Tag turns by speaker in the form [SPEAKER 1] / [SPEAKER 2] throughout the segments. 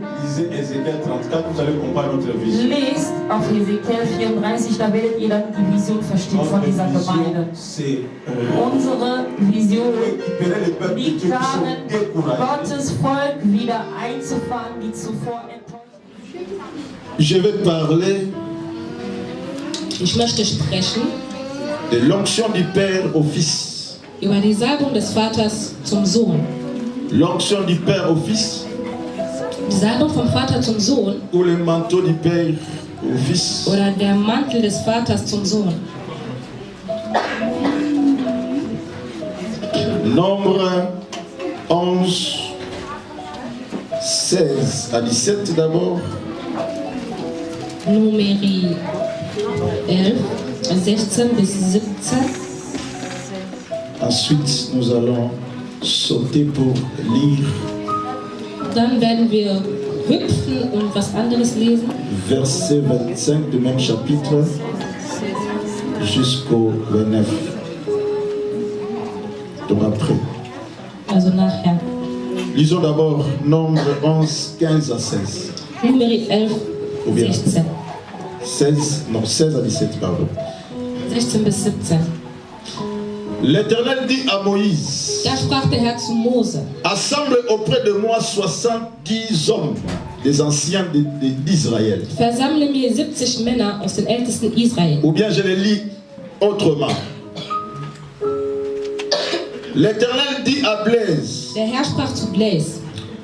[SPEAKER 1] Lisez Ézéchiel 34, vous allez comprendre notre vision.
[SPEAKER 2] Lest auf Hesekiel 34, da werdet ihr dann die Vision verstehen von dieser Gemeinde. Unsere Vision liegt darin, Gottes Volk wieder einzufangen, die zuvor enttäuscht.
[SPEAKER 3] Je vais parler
[SPEAKER 4] Ich möchte sprechen
[SPEAKER 3] de l'onction du Père au Fils.
[SPEAKER 4] über die Salbung des Vaters zum Sohn.
[SPEAKER 3] L'onction du Père au Fils
[SPEAKER 4] Die Salbung vom Vater zum Sohn
[SPEAKER 3] ou le manteau du Père au Fils.
[SPEAKER 4] oder der Mantel des Vaters zum Sohn.
[SPEAKER 3] Nombre 11, 16 à 17 d'abord.
[SPEAKER 4] Numeri 11, 16 bis 17.
[SPEAKER 3] Ensuite, nous allons sauter pour lire
[SPEAKER 4] Dann werden wir hüpfen und was anderes lesen.
[SPEAKER 3] verset 25 du même chapitre jusqu'au 29. Donc après.
[SPEAKER 4] Also nachher.
[SPEAKER 3] Lisons d'abord Nombre 11, 15 à 16.
[SPEAKER 4] Numeri 11,
[SPEAKER 3] Ou bien
[SPEAKER 4] 16.
[SPEAKER 3] 16 à 17, pardon.
[SPEAKER 4] 16 bis 17.
[SPEAKER 3] L'Éternel dit à Moïse:
[SPEAKER 4] Da sprach der Herr zu Mose:
[SPEAKER 3] assemble auprès de moi 70 hommes, des anciens d'Israël.
[SPEAKER 4] Versammle mir 70 Männer aus den Ältesten Israel.
[SPEAKER 3] Ou bien je les lis autrement. L'Éternel dit à Blaise:
[SPEAKER 4] Der Herr sprach zu Blaise: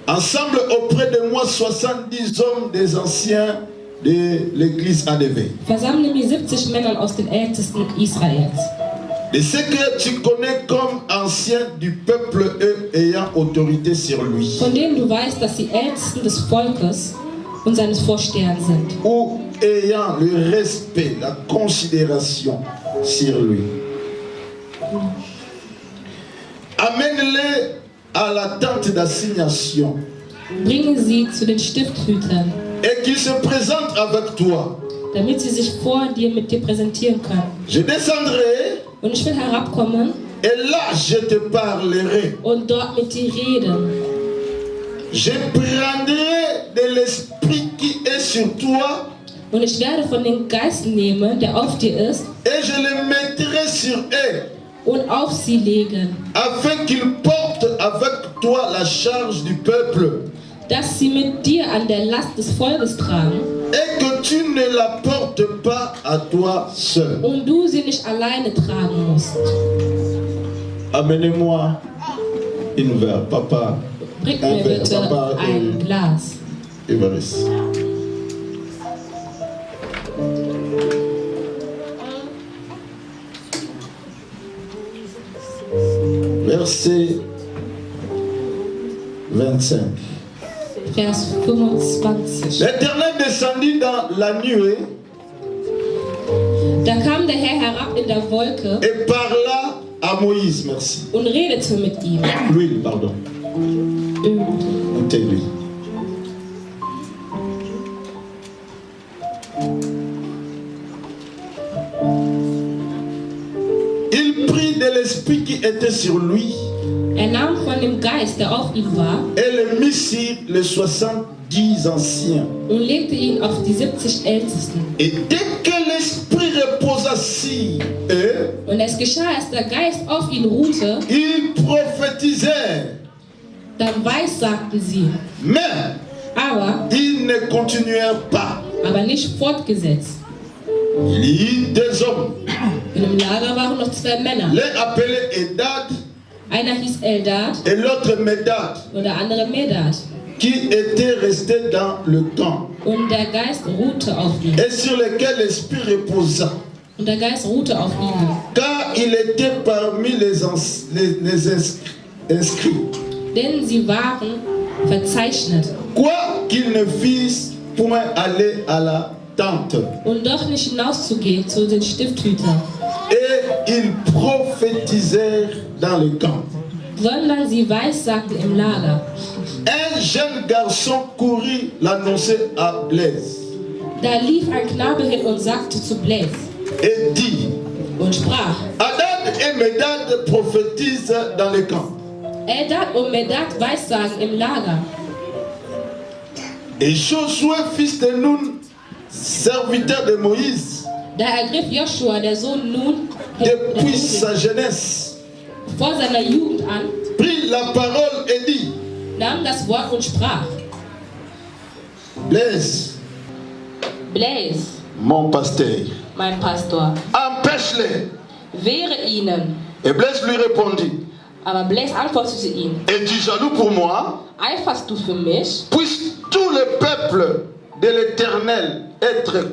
[SPEAKER 3] assemble auprès de moi 70 hommes des anciens de l'église ADV.
[SPEAKER 4] Versammle mir 70 Männer aus den Ältesten Israels.
[SPEAKER 3] De ce que tu connais comme anciens du peuple, eux ayant autorité sur lui.
[SPEAKER 4] Von denen du weißt, dass die Ältesten des Volkes und seines Vorstehers sind.
[SPEAKER 3] Ou ayant le respect, la considération sur lui. Amène-les à la tente d'assignation
[SPEAKER 4] Bringe sie zu den Stifthütern,
[SPEAKER 3] et qu'ils se présentent avec toi.
[SPEAKER 4] damit sie sich vor dir mit dir präsentieren können.
[SPEAKER 3] Je descendrai
[SPEAKER 4] Und ich will herabkommen
[SPEAKER 3] et là je te parlerai.
[SPEAKER 4] und dort mit dir reden.
[SPEAKER 3] Je prendrai de l'esprit qui est sur toi
[SPEAKER 4] Und ich werde von dem Geist nehmen, der auf dir ist,
[SPEAKER 3] et je le mettrai sur eux,
[SPEAKER 4] und auf sie legen,
[SPEAKER 3] afin qu'ils portent avec toi la charge du peuple
[SPEAKER 4] dass sie mit dir an der Last des Volkes tragen
[SPEAKER 3] et que tu ne la portes pas à toi seul.
[SPEAKER 4] und du sie nicht alleine tragen musst.
[SPEAKER 3] Amenez-moi une verre, papa.
[SPEAKER 4] Bring
[SPEAKER 3] Un
[SPEAKER 4] mir
[SPEAKER 3] verre,
[SPEAKER 4] bitte
[SPEAKER 3] papa
[SPEAKER 4] ein Glas.
[SPEAKER 3] Évariste. Verset 25.
[SPEAKER 4] Vers 25.
[SPEAKER 3] L'Éternel descendit dans la nuée
[SPEAKER 4] Da kam der Herr herab in der Wolke
[SPEAKER 3] et parla à Moïse, merci.
[SPEAKER 4] und redete mit ihm.
[SPEAKER 3] L'huile, pardon. Montez l'huile. Il prit de l'esprit qui était sur lui
[SPEAKER 4] Nahm von dem Geist, der auf ihm war,
[SPEAKER 3] et le mit sur les 70 anciens.
[SPEAKER 4] und legte ihn auf die 70 Ältesten.
[SPEAKER 3] Et dès que l'esprit reposa sur eux,
[SPEAKER 4] Und es geschah, als der Geist auf ihn ruhte,
[SPEAKER 3] ils prophétisèrent.
[SPEAKER 4] dann weissagten sie,
[SPEAKER 3] Mais ils ne continuèrent pas.
[SPEAKER 4] aber nicht fortgesetzt.
[SPEAKER 3] Il y eut des hommes.
[SPEAKER 4] In dem Lager waren noch 2 Männer.
[SPEAKER 3] L'un appelé Eldad
[SPEAKER 4] Einer hieß Eldad
[SPEAKER 3] et l'autre Medad,
[SPEAKER 4] und der andere Medad.
[SPEAKER 3] qui étaient restés dans le camp
[SPEAKER 4] Und der Geist ruhte auf ihm.
[SPEAKER 3] et sur lesquels l'esprit reposa.
[SPEAKER 4] Und der Geist ruhte auf ihnen.
[SPEAKER 3] Car il était parmi les inscrits.
[SPEAKER 4] Denn sie waren verzeichnet
[SPEAKER 3] Quoi qu'ils ne fissent point aller à la tente.
[SPEAKER 4] und doch nicht hinauszugehen zu den Stifthütern,
[SPEAKER 3] Et ils prophétisèrent dans le camp.
[SPEAKER 4] sondern sie weissagten im Lager.
[SPEAKER 3] Un jeune garçon courut l'annoncer à Blaise
[SPEAKER 4] Da lief ein Knabe hin und sagte zu Blaise
[SPEAKER 3] et dit:
[SPEAKER 4] und sprach:
[SPEAKER 3] Hadad et Medad prophétisent dans le camp.
[SPEAKER 4] Eldad und Medad weissagen im Lager.
[SPEAKER 3] Et Josué, fils de Nun, serviteur de Moïse,
[SPEAKER 4] Da ergriff Joshua, der Sohn Nun,
[SPEAKER 3] depuis sa jeunesse,
[SPEAKER 4] vor seiner Jugend an,
[SPEAKER 3] prit la parole et dit,
[SPEAKER 4] nahm das Wort und sprach:
[SPEAKER 3] Blaise,
[SPEAKER 4] Blaise,
[SPEAKER 3] mon pasteur,
[SPEAKER 4] mein Pastor,
[SPEAKER 3] empêche-les.
[SPEAKER 4] wehre ihnen.
[SPEAKER 3] Et Blaise lui répondit,
[SPEAKER 4] Aber Blaise antwortete ihm:
[SPEAKER 3] es-tu jaloux pour moi?
[SPEAKER 4] Eiferst du für mich?
[SPEAKER 3] Puisse tout le peuple de l'Éternel être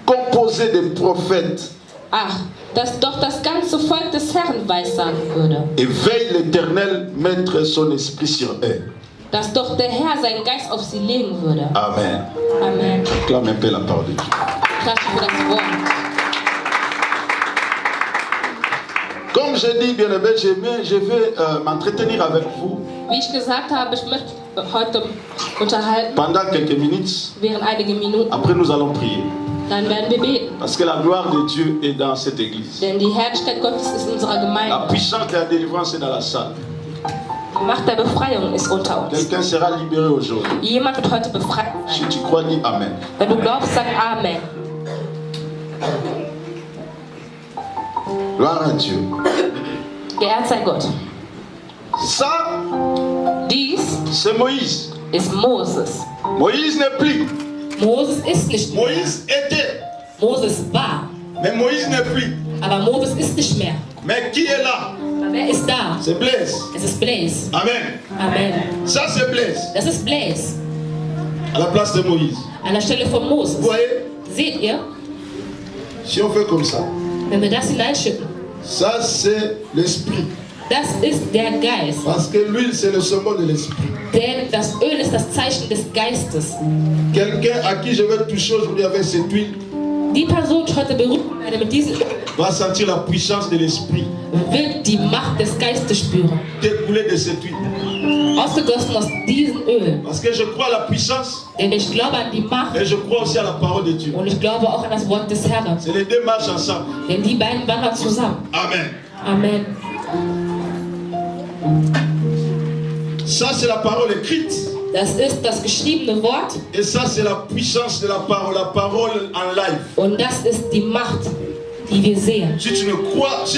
[SPEAKER 3] composé de prophètes.
[SPEAKER 4] Ach, dass doch das ganze Volk des Herrn weissagen würde.
[SPEAKER 3] Et veille l'Éternel mettre son esprit sur eux.
[SPEAKER 4] Dass doch der Herr seinen Geist auf sie legen würde.
[SPEAKER 3] Amen.
[SPEAKER 4] Amen.
[SPEAKER 3] Acclame un peu la parole de Dieu.
[SPEAKER 4] Klatsche für das Wort.
[SPEAKER 3] Comme je dis, bien aimé, je vais m'entretenir avec vous
[SPEAKER 4] Wie ich gesagt habe, ich möchte heute unterhalten,
[SPEAKER 3] pendant quelques minutes.
[SPEAKER 4] während einige Minuten.
[SPEAKER 3] Après, nous allons prier.
[SPEAKER 4] Dann werden wir beten.
[SPEAKER 3] Parce que la gloire de Dieu est dans cette église.
[SPEAKER 4] Denn die Herrlichkeit Gottes ist in unserer
[SPEAKER 3] La
[SPEAKER 4] Gemeinde.
[SPEAKER 3] puissance de la délivrance est dans la salle.
[SPEAKER 4] Die Macht der Befreiung ist unter uns.
[SPEAKER 3] Quelqu'un sera libéré aujourd'hui.
[SPEAKER 4] Jemand wird heute befreit
[SPEAKER 3] Si
[SPEAKER 4] sein.
[SPEAKER 3] tu crois, dis Amen.
[SPEAKER 4] Wenn du glaubst, sag Amen.
[SPEAKER 3] Gloire à Dieu.
[SPEAKER 4] Geehrt sei Gott.
[SPEAKER 3] Ça,
[SPEAKER 4] Dies
[SPEAKER 3] c'est Moïse.
[SPEAKER 4] ist Moses.
[SPEAKER 3] Moïse n'est plus.
[SPEAKER 4] Moses ist nicht mehr.
[SPEAKER 3] Moïse était.
[SPEAKER 4] Moses war.
[SPEAKER 3] Mais Moïse n'est plus.
[SPEAKER 4] Aber Moses ist nicht mehr.
[SPEAKER 3] Mais qui est là?
[SPEAKER 4] Aber wer ist da?
[SPEAKER 3] C'est Blaise.
[SPEAKER 4] Es ist Blaise.
[SPEAKER 3] Amen.
[SPEAKER 4] Amen.
[SPEAKER 3] Ça, c'est Blaise.
[SPEAKER 4] Das ist Blaise.
[SPEAKER 3] À la place de Moïse.
[SPEAKER 4] An der Stelle von Moses.
[SPEAKER 3] Vous voyez?
[SPEAKER 4] Seht ihr?
[SPEAKER 3] Si on fait comme ça,
[SPEAKER 4] Wenn wir das hineinschütten,
[SPEAKER 3] ça, c'est l'esprit.
[SPEAKER 4] das ist der Geist.
[SPEAKER 3] Parce que l'huile, c'est le symbole de l'esprit.
[SPEAKER 4] Denn das Öl ist das Zeichen des Geistes.
[SPEAKER 3] Quelqu'un à qui je vais toucher aujourd'hui avec cette huile
[SPEAKER 4] Die Person, die ich heute berühren werde mit diesem Öl,
[SPEAKER 3] va sentir la puissance de l'esprit
[SPEAKER 4] wird die Macht des Geistes spüren.
[SPEAKER 3] découler de cette huile.
[SPEAKER 4] Ausgegossen aus diesem Öl.
[SPEAKER 3] Parce que je crois à la puissance
[SPEAKER 4] Denn ich glaube an die Macht
[SPEAKER 3] et je crois aussi à la parole de Dieu.
[SPEAKER 4] und ich glaube auch an das Wort des Herrn.
[SPEAKER 3] C'est les deux marchent ensemble.
[SPEAKER 4] Denn die beiden wandern zusammen.
[SPEAKER 3] Amen.
[SPEAKER 4] Amen.
[SPEAKER 3] Ça, c'est la parole écrite.
[SPEAKER 4] Das ist das geschriebene Wort
[SPEAKER 3] Et ça, c'est la puissance de la parole en live.
[SPEAKER 4] und das ist die Macht, die wir sehen.
[SPEAKER 3] Si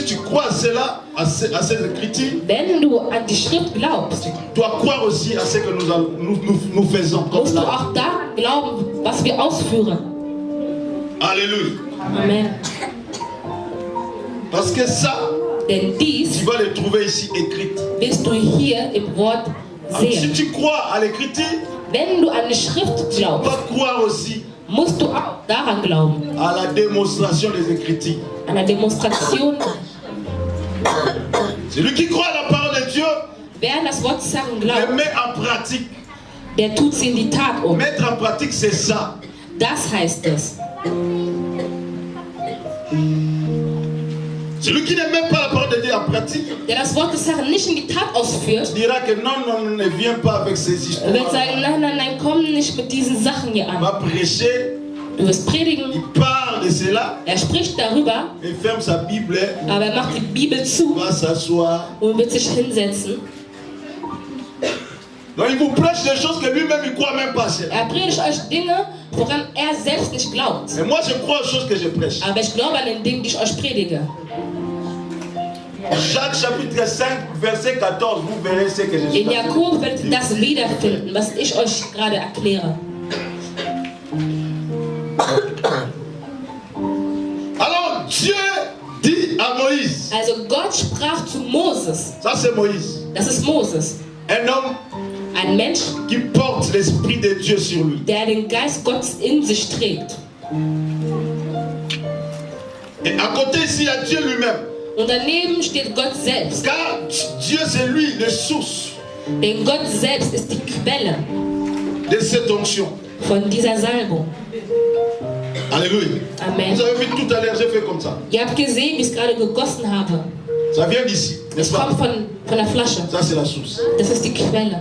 [SPEAKER 3] tu crois à cela, à ces écritures,
[SPEAKER 4] Wenn du an die Schrift glaubst,
[SPEAKER 3] tu dois croire aussi à ce que nous faisons comme
[SPEAKER 4] musst du
[SPEAKER 3] là.
[SPEAKER 4] auch daran glauben, was wir ausführen.
[SPEAKER 3] Alléluia.
[SPEAKER 4] Amen.
[SPEAKER 3] Parce que ça,
[SPEAKER 4] Denn dies
[SPEAKER 3] tu vas le trouver ici écrit.
[SPEAKER 4] wirst du hier im Wort
[SPEAKER 3] Si
[SPEAKER 4] sehen.
[SPEAKER 3] tu crois à l'écriture,
[SPEAKER 4] Wenn du an die Schrift
[SPEAKER 3] tu
[SPEAKER 4] glaubst,
[SPEAKER 3] vas croire aussi
[SPEAKER 4] musst du auch daran glauben.
[SPEAKER 3] à la démonstration des écritures.
[SPEAKER 4] An der Demonstration,
[SPEAKER 3] Celui qui croit à la parole de Dieu,
[SPEAKER 4] wer an das Wort des Herrn
[SPEAKER 3] le
[SPEAKER 4] glaubt,
[SPEAKER 3] met en pratique.
[SPEAKER 4] der tut sie in die Tat um.
[SPEAKER 3] Mettre en pratique, c'est ça.
[SPEAKER 4] Das heißt es.
[SPEAKER 3] Celui qui ne met pas la parole de Dieu en pratique
[SPEAKER 4] Der das Wort des Herrn nicht in die Tat ausführt,
[SPEAKER 3] dira que non, ne viens pas avec ces histoires.
[SPEAKER 4] wird sagen, nein, nein, nein, komm nicht mit diesen Sachen hier
[SPEAKER 3] Il
[SPEAKER 4] an.
[SPEAKER 3] va prêcher,
[SPEAKER 4] Du wirst predigen,
[SPEAKER 3] il parle de cela,
[SPEAKER 4] spricht darüber,
[SPEAKER 3] il ferme sa Bible,
[SPEAKER 4] aber macht die Bibel zu
[SPEAKER 3] va s'asseoir.
[SPEAKER 4] und wird sich hinsetzen.
[SPEAKER 3] Donc il vous prêche des choses que lui-même il ne croit même pas.
[SPEAKER 4] Predigt euch Dinge, woran selbst nicht glaubt.
[SPEAKER 3] Et moi je crois aux choses que je prêche.
[SPEAKER 4] Aber ich glaube an den Dingen, die ich euch predige.
[SPEAKER 3] Jacques chapitre 5, verset 14, vous verrez ce que je suis.
[SPEAKER 4] In Jakob werdet ihr das wiederfinden, was ich euch gerade erkläre.
[SPEAKER 3] Alors Dieu dit à Moïse,
[SPEAKER 4] Also Gott sprach zu Moses.
[SPEAKER 3] ça c'est Moïse,
[SPEAKER 4] Das ist Moses.
[SPEAKER 3] un homme
[SPEAKER 4] Ein Mensch,
[SPEAKER 3] qui porte l'esprit de Dieu sur lui.
[SPEAKER 4] der den Geist Gottes in sich trägt.
[SPEAKER 3] Et à côté ici, il y a Dieu lui-même.
[SPEAKER 4] Und daneben steht Gott selbst.
[SPEAKER 3] Car Dieu c'est lui, le source
[SPEAKER 4] Denn Gott selbst ist die Quelle
[SPEAKER 3] de cette onction.
[SPEAKER 4] von dieser Salbung.
[SPEAKER 3] Alléluia.
[SPEAKER 4] Amen.
[SPEAKER 3] Vous avez vu tout à l'heure, j'ai fait comme ça.
[SPEAKER 4] Ihr habt gesehen, wie ich es gerade gegossen habe.
[SPEAKER 3] Ça vient d'ici,
[SPEAKER 4] Es
[SPEAKER 3] n'est-ce pas?
[SPEAKER 4] kommt von der Flasche.
[SPEAKER 3] Ça c'est la source.
[SPEAKER 4] Das ist die Quelle.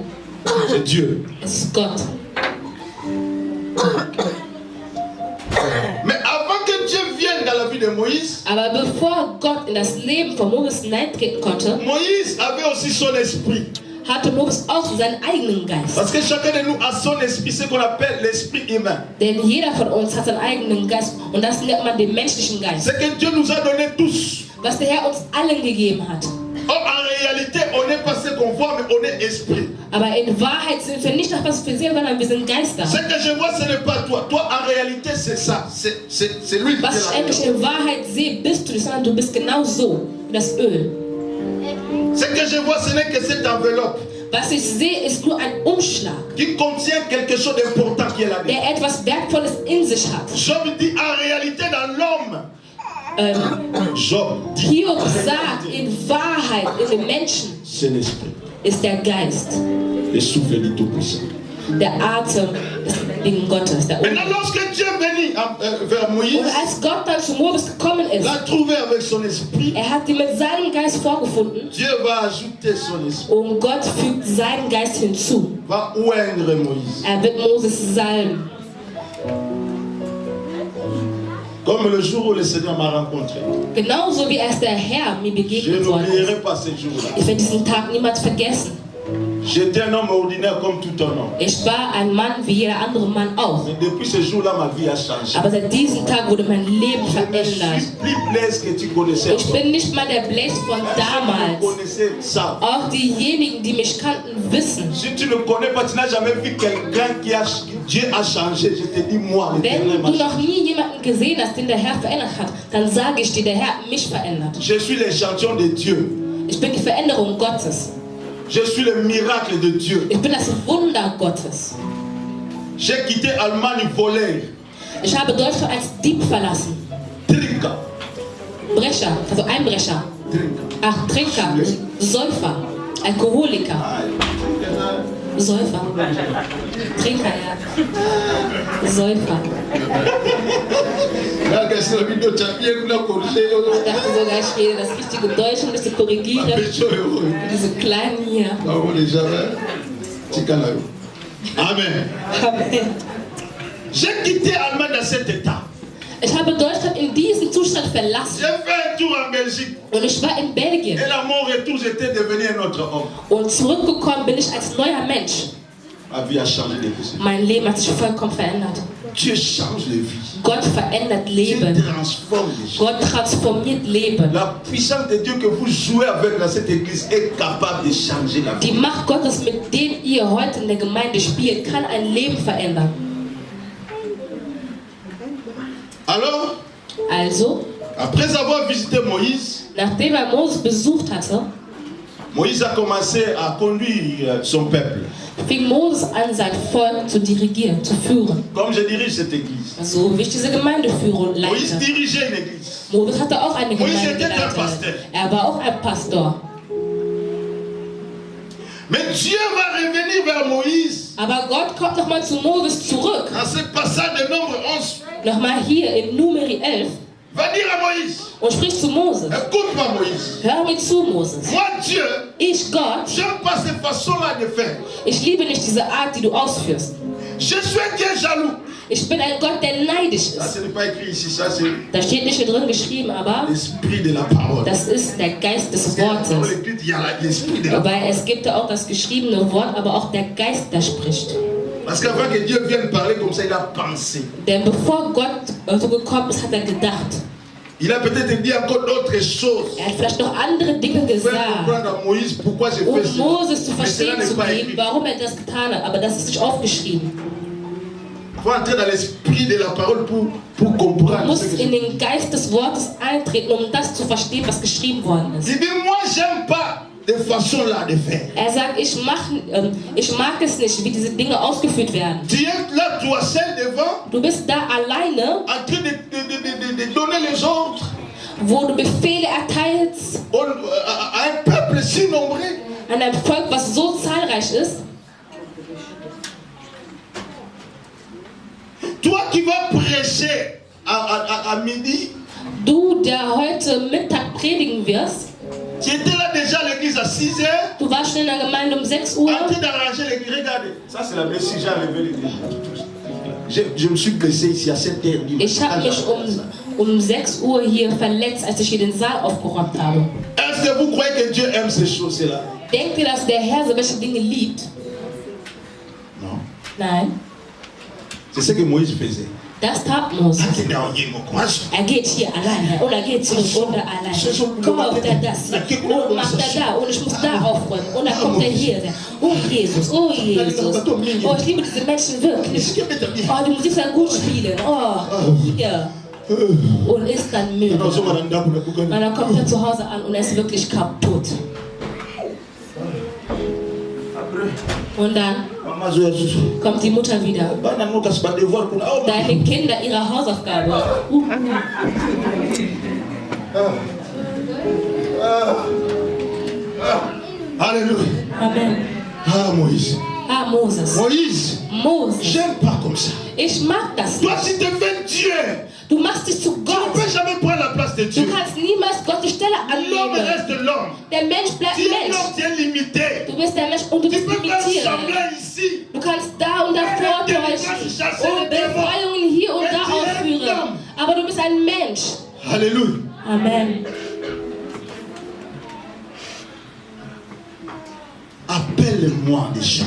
[SPEAKER 3] C'est Dieu.
[SPEAKER 4] Es ist Gott.
[SPEAKER 3] Mais avant que Dieu vienne dans la vie de Moïse,
[SPEAKER 4] Aber bevor Gott in das Leben von Moses hineintreten konnte,
[SPEAKER 3] Moïse avait aussi son esprit.
[SPEAKER 4] hatte Moses auch seinen eigenen Geist.
[SPEAKER 3] Parce que chacun de nous a son esprit, ce qu'on appelle l'esprit humain.
[SPEAKER 4] Denn jeder von uns hat seinen eigenen Geist und das nennt man den menschlichen Geist.
[SPEAKER 3] C'est que Dieu nous a donné tous.
[SPEAKER 4] Was der Herr uns allen gegeben hat.
[SPEAKER 3] Or, en réalité, on n'est pas ce qu'on voit, mais on est esprit.
[SPEAKER 4] Aber in Wahrheit sind wir nicht nach was wir sehen, sondern wir sind Geister.
[SPEAKER 3] Ce que je vois, ce n'est pas toi. Toi, en réalité, c'est ça. C'est lui qui
[SPEAKER 4] Was ich eigentlich in Wahrheit sehe, bist du nicht, sondern du bist genau so, wie das Öl.
[SPEAKER 3] Ce que je vois, ce n'est que cette enveloppe.
[SPEAKER 4] Was ich sehe, ist nur ein Umschlag,
[SPEAKER 3] Qui contient quelque chose d'important qui est là-dedans.
[SPEAKER 4] der etwas Wertvolles in sich hat.
[SPEAKER 3] Job dit en réalité dans l'homme. Job dit
[SPEAKER 4] Hiob sagt, in Wahrheit, in dem Menschen
[SPEAKER 3] c'est l'esprit.
[SPEAKER 4] ist der Geist.
[SPEAKER 3] Le souffle du Tout-Puissant.
[SPEAKER 4] Der Atem des Ding Gottes, der
[SPEAKER 3] Maintenant, lorsque Dieu est venu vers Moïse,
[SPEAKER 4] Und als Gott dann zu Moses gekommen ist,
[SPEAKER 3] l'a trouvé avec son esprit,
[SPEAKER 4] hat ihn mit seinem Geist vorgefunden
[SPEAKER 3] Dieu va ajouter son esprit,
[SPEAKER 4] und Gott fügt seinen Geist hinzu.
[SPEAKER 3] va oindre Moïse.
[SPEAKER 4] Wird Moses salben.
[SPEAKER 3] Comme le jour où le Seigneur m'a rencontré.
[SPEAKER 4] Genauso wie es der Herr mir
[SPEAKER 3] Je
[SPEAKER 4] begegnet worden ist.
[SPEAKER 3] n'oublierai pas ce jour-là.
[SPEAKER 4] Ich werde diesen Tag niemals vergessen.
[SPEAKER 3] J'étais un homme ordinaire comme tout un homme.
[SPEAKER 4] Ich war ein Mann wie jeder andere Mann auch.
[SPEAKER 3] Mais depuis ce jour-là, ma vie a changé.
[SPEAKER 4] Aber seit diesem Tag wurde mein Leben
[SPEAKER 3] Je ne suis
[SPEAKER 4] verändert.
[SPEAKER 3] plus Blaise que tu connaissais.
[SPEAKER 4] Ich bin nicht mal der Blaise von
[SPEAKER 3] Vous
[SPEAKER 4] damals.
[SPEAKER 3] connaissez ça.
[SPEAKER 4] Auch diejenigen, die mich kannten, wissen.
[SPEAKER 3] Si tu ne connais pas, tu n'as jamais vu quelqu'un Dieu a changé. Je te dis moi,
[SPEAKER 4] Wenn
[SPEAKER 3] l'Éternel m'a
[SPEAKER 4] du
[SPEAKER 3] changé.
[SPEAKER 4] noch nie jemanden gesehen hast, den der Herr verändert hat, dann sage ich dir, der Herr hat mich verändert.
[SPEAKER 3] Je suis l'échantillon de Dieu.
[SPEAKER 4] Ich bin die Veränderung Gottes.
[SPEAKER 3] Je suis le miracle de Dieu.
[SPEAKER 4] Ich bin das Wunder Gottes.
[SPEAKER 3] J'ai quitté Allemagne volé.
[SPEAKER 4] Ich habe Deutschland als Dieb verlassen.
[SPEAKER 3] Trinker.
[SPEAKER 4] Brecher, also Einbrecher.
[SPEAKER 3] Trinker.
[SPEAKER 4] Ach, Trinker, Säufer, Alkoholiker, Säufer. Trinker, ja. Säufer. Ich dachte sogar, ich gehe das richtige Deutsch, um das zu korrigieren. Diese kleinen hier.
[SPEAKER 3] Amen.
[SPEAKER 4] Amen.
[SPEAKER 3] J'ai quitté Allemagne dans cet état.
[SPEAKER 4] Ich habe Deutschland in diesem Zustand verlassen.
[SPEAKER 3] J'ai fait un tour en Belgique.
[SPEAKER 4] Und ich war in Belgien.
[SPEAKER 3] Et à mon retour, j'étais devenu un autre homme.
[SPEAKER 4] Und zurückgekommen bin ich als neuer Mensch.
[SPEAKER 3] Ma vie a changé depuis.
[SPEAKER 4] Mein Leben hat sich vollkommen verändert.
[SPEAKER 3] Dieu change les vies.
[SPEAKER 4] Gott verändert
[SPEAKER 3] Dieu
[SPEAKER 4] Leben.
[SPEAKER 3] transforme les gens.
[SPEAKER 4] Gott transformiert Leben.
[SPEAKER 3] La puissance de Dieu que vous jouez avec dans cette église est capable de changer la vie.
[SPEAKER 4] Die Macht Gottes, mit der ihr heute in der Gemeinde spielt, kann ein Leben verändern. Also,
[SPEAKER 3] après avoir visité Moïse,
[SPEAKER 4] nachdem Moses besucht hatte,
[SPEAKER 3] Moïse a commencé à conduire son peuple.
[SPEAKER 4] Fing Moses an, sein Volk zu dirigieren, zu führen.
[SPEAKER 3] Comme je dirige cette église.
[SPEAKER 4] So wie ich diese Gemeinde führe und
[SPEAKER 3] Moïse
[SPEAKER 4] leite.
[SPEAKER 3] dirigeait une église.
[SPEAKER 4] Moses hatte auch eine
[SPEAKER 3] Moïse
[SPEAKER 4] Gemeinde
[SPEAKER 3] était un pasteur.
[SPEAKER 4] geleitet. Er war auch ein Pastor.
[SPEAKER 3] Mais Dieu va revenir vers Moïse.
[SPEAKER 4] Aber Gott kommt nochmal zu Moses zurück.
[SPEAKER 3] Dans ce passage de Nombre 11.
[SPEAKER 4] Nochmal hier in Numeri 11.
[SPEAKER 3] Va dire à Moïse.
[SPEAKER 4] Und spricht zu Moses.
[SPEAKER 3] Écoute-moi Moïse.
[SPEAKER 4] Hör mir zu, Moses.
[SPEAKER 3] Moi Dieu.
[SPEAKER 4] Ich, Gott.
[SPEAKER 3] J'aime pas cette façon-là de faire.
[SPEAKER 4] Ich liebe nicht diese Art, die du ausführst.
[SPEAKER 3] Je suis un Dieu jaloux.
[SPEAKER 4] Ich bin ein Gott, der neidisch
[SPEAKER 3] Ça,
[SPEAKER 4] ist.
[SPEAKER 3] ce n'est pas écrit ici, ça c'est
[SPEAKER 4] Da steht nicht hier drin geschrieben, aber
[SPEAKER 3] l'esprit de la parole.
[SPEAKER 4] das ist der Geist des
[SPEAKER 3] Dans
[SPEAKER 4] Wortes.
[SPEAKER 3] l'écrit, il y a l'esprit de la parole.
[SPEAKER 4] Weil es gibt ja auch das geschriebene Wort, aber auch der Geist, der spricht.
[SPEAKER 3] Parce qu'avant que Dieu vienne parler comme ça, il a pensé.
[SPEAKER 4] Denn bevor Gott so gekommen ist, hat er gedacht.
[SPEAKER 3] Il a peut-être dit encore d'autres choses.
[SPEAKER 4] Er hat vielleicht noch andere Dinge
[SPEAKER 3] Pour
[SPEAKER 4] gesagt.
[SPEAKER 3] comprendre à Moïse pourquoi j'ai fait
[SPEAKER 4] Um
[SPEAKER 3] ça.
[SPEAKER 4] Moses zu
[SPEAKER 3] Mais cela
[SPEAKER 4] verstehen
[SPEAKER 3] n'est
[SPEAKER 4] zu
[SPEAKER 3] pas
[SPEAKER 4] geben,
[SPEAKER 3] écrit.
[SPEAKER 4] warum er das getan hat. Aber das ist nicht aufgeschrieben.
[SPEAKER 3] Il faut entrer dans l'esprit de la parole pour
[SPEAKER 4] Du
[SPEAKER 3] comprendre.
[SPEAKER 4] musst
[SPEAKER 3] Ce que
[SPEAKER 4] in den Geist des Wortes eintreten, um das zu verstehen, was geschrieben worden ist.
[SPEAKER 3] il dit, moi, j'aime pas de façon là de faire.
[SPEAKER 4] Er sagt, ich mag es nicht, wie diese Dinge ausgeführt werden.
[SPEAKER 3] Tu es là, toi seul devant,
[SPEAKER 4] Du bist da alleine,
[SPEAKER 3] en train de donner les ordres
[SPEAKER 4] wo du Befehle erteilst
[SPEAKER 3] à un peuple si nombreux.
[SPEAKER 4] an einem Volk, was so zahlreich ist.
[SPEAKER 3] Toi qui vas prêcher à midi,
[SPEAKER 4] Du, der heute Mittag predigen wirst,
[SPEAKER 3] tu étais là déjà à l'église à 6 heures,
[SPEAKER 4] du warst schon in der Gemeinde um 6 Uhr.
[SPEAKER 3] en train d'arranger l'église. Regarde, ça c'est la blessure, j'ai enlevé l'église. Je me suis blessé ici à 7 heures.
[SPEAKER 4] Ich habe mich um 6 Uhr hier verletzt, als ich hier den Saal aufgeräumt habe.
[SPEAKER 3] Est-ce que vous croyez que Dieu aime ces choses-là?
[SPEAKER 4] Denkt ihr, dass der Herr solche Dinge liebt?
[SPEAKER 3] Non.
[SPEAKER 4] Nein.
[SPEAKER 3] C'est ce que Moïse faisait.
[SPEAKER 4] Das tat Mose. Er geht hier alleine und er geht zurück und alleine. Kauft er das hier und macht er da und ich muss da aufräumen und dann kommt er hier. Oh Jesus, oh Jesus. Oh, ich liebe diese Menschen wirklich. Oh, die Musik soll gut spielen. Oh, ja. Und ist dann müde. Und dann kommt er zu Hause an und er ist wirklich kaputt. Und dann kommt die Mutter wieder. Deine Kinder, ihre Hausaufgabe.
[SPEAKER 3] Alléluia.
[SPEAKER 4] Amen.
[SPEAKER 3] Ah, Moïse.
[SPEAKER 4] Ah, Moses.
[SPEAKER 3] Moïse.
[SPEAKER 4] Moses.
[SPEAKER 3] J'aime pas comme ça.
[SPEAKER 4] Ich mag das
[SPEAKER 3] Toi,
[SPEAKER 4] nicht.
[SPEAKER 3] tu deviens Dieu.
[SPEAKER 4] Du machst dich zu
[SPEAKER 3] Tu ne
[SPEAKER 4] Gott.
[SPEAKER 3] peux jamais prendre la place de
[SPEAKER 4] Du
[SPEAKER 3] Dieu.
[SPEAKER 4] kannst niemals Gottes Stelle
[SPEAKER 3] L'homme
[SPEAKER 4] annehmen.
[SPEAKER 3] reste l'homme.
[SPEAKER 4] Der Mensch bleibt
[SPEAKER 3] Tu es
[SPEAKER 4] Mensch.
[SPEAKER 3] l'homme, tu es limité.
[SPEAKER 4] Du bist der Mensch und du
[SPEAKER 3] Tu
[SPEAKER 4] bist
[SPEAKER 3] peux faire
[SPEAKER 4] limitiert.
[SPEAKER 3] semblant ici.
[SPEAKER 4] Du kannst da und da vortäuschen und Befreiungen hier und da ausführen. Aber du bist ein Mensch.
[SPEAKER 3] Alléluia.
[SPEAKER 4] Amen.
[SPEAKER 3] Appelle-moi des gens.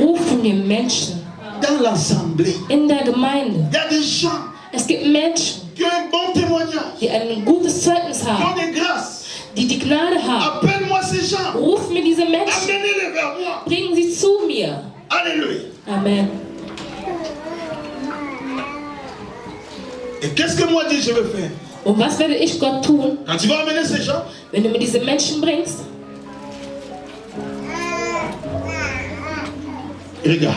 [SPEAKER 4] Ruf mir Menschen
[SPEAKER 3] Dans l'assemblée,
[SPEAKER 4] in der Gemeinde.
[SPEAKER 3] il y a des gens
[SPEAKER 4] Es gibt Menschen,
[SPEAKER 3] qui ont un bon témoignage,
[SPEAKER 4] die ein gutes Zeugnis
[SPEAKER 3] qui ont
[SPEAKER 4] haben,
[SPEAKER 3] des grâces.
[SPEAKER 4] die die Gnade haben.
[SPEAKER 3] Appelle-moi ces gens.
[SPEAKER 4] Ruf mir diese Menschen,
[SPEAKER 3] Amenez-les vers moi.
[SPEAKER 4] bringen sie zu mir.
[SPEAKER 3] Alléluia.
[SPEAKER 4] Amen.
[SPEAKER 3] Et qu'est-ce que moi Dieu je veux faire?
[SPEAKER 4] Und was werde ich Gott tun,
[SPEAKER 3] Quand tu vas amener ces gens,
[SPEAKER 4] wenn du mir diese Menschen bringst?
[SPEAKER 3] regarde,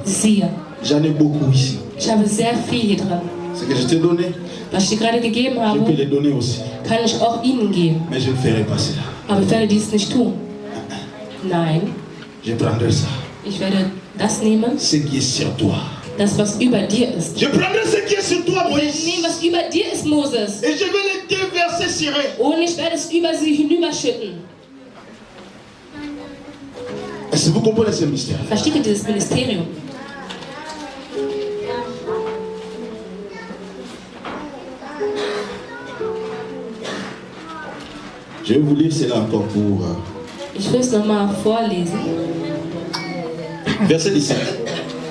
[SPEAKER 4] Siehe,
[SPEAKER 3] j'en ai beaucoup ici.
[SPEAKER 4] ich habe sehr viel hier drin.
[SPEAKER 3] Ce que je t'ai donné,
[SPEAKER 4] Was ich dir gerade gegeben
[SPEAKER 3] je peux
[SPEAKER 4] habe,
[SPEAKER 3] les donner aussi.
[SPEAKER 4] kann ich auch ihnen geben.
[SPEAKER 3] Mais je ne ferai pas cela.
[SPEAKER 4] Aber ich werde dies nicht tun. Nein,
[SPEAKER 3] Je prendrai ça.
[SPEAKER 4] ich werde das nehmen,
[SPEAKER 3] Ce qui est sur toi.
[SPEAKER 4] das was über dir ist.
[SPEAKER 3] Je prendrai ce qui est sur toi,
[SPEAKER 4] Ich werde
[SPEAKER 3] Moïse.
[SPEAKER 4] nehmen, was über dir ist, Moses.
[SPEAKER 3] Et je vais les déverser sur eux.
[SPEAKER 4] Und ich werde es über sie hinüberschütten.
[SPEAKER 3] Est-ce que vous comprenez ce mystère?
[SPEAKER 4] Versteht ihr dieses Ministerium?
[SPEAKER 3] Je vais vous lire cela encore pour
[SPEAKER 4] Ich will es nochmal vorlesen.
[SPEAKER 3] verset 17.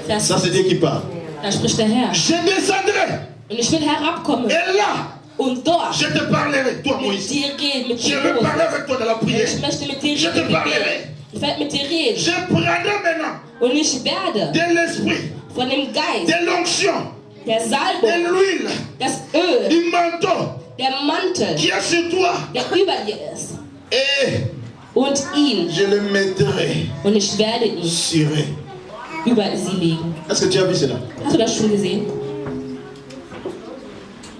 [SPEAKER 4] Vers
[SPEAKER 3] Ça, c'est Dieu qui parle.
[SPEAKER 4] Da spricht der Herr.
[SPEAKER 3] Je descendrai.
[SPEAKER 4] Und ich will herabkommen.
[SPEAKER 3] Et là,
[SPEAKER 4] Und dort
[SPEAKER 3] je te parlerai, toi,
[SPEAKER 4] mit
[SPEAKER 3] Moïse.
[SPEAKER 4] dir reden, mit
[SPEAKER 3] Je
[SPEAKER 4] dir
[SPEAKER 3] vais parler
[SPEAKER 4] Moses.
[SPEAKER 3] avec toi dans la prière.
[SPEAKER 4] Ich möchte mit dir
[SPEAKER 3] Je te
[SPEAKER 4] reden.
[SPEAKER 3] parlerai.
[SPEAKER 4] Ich werde mit dir reden.
[SPEAKER 3] Je prendrai maintenant
[SPEAKER 4] Und ich werde
[SPEAKER 3] de l'esprit,
[SPEAKER 4] von dem Geist,
[SPEAKER 3] de l'onction,
[SPEAKER 4] der
[SPEAKER 3] de
[SPEAKER 4] Salbung,
[SPEAKER 3] l'huile,
[SPEAKER 4] das Öl,
[SPEAKER 3] du manteau
[SPEAKER 4] der Mantel,
[SPEAKER 3] qui est sur toi.
[SPEAKER 4] der über dir ist.
[SPEAKER 3] Et
[SPEAKER 4] Und ihn.
[SPEAKER 3] je le mettrai
[SPEAKER 4] Und ich werde ihn
[SPEAKER 3] sur eux.
[SPEAKER 4] über sie legen.
[SPEAKER 3] Est-ce que tu as vu cela?
[SPEAKER 4] Hast du das schon gesehen?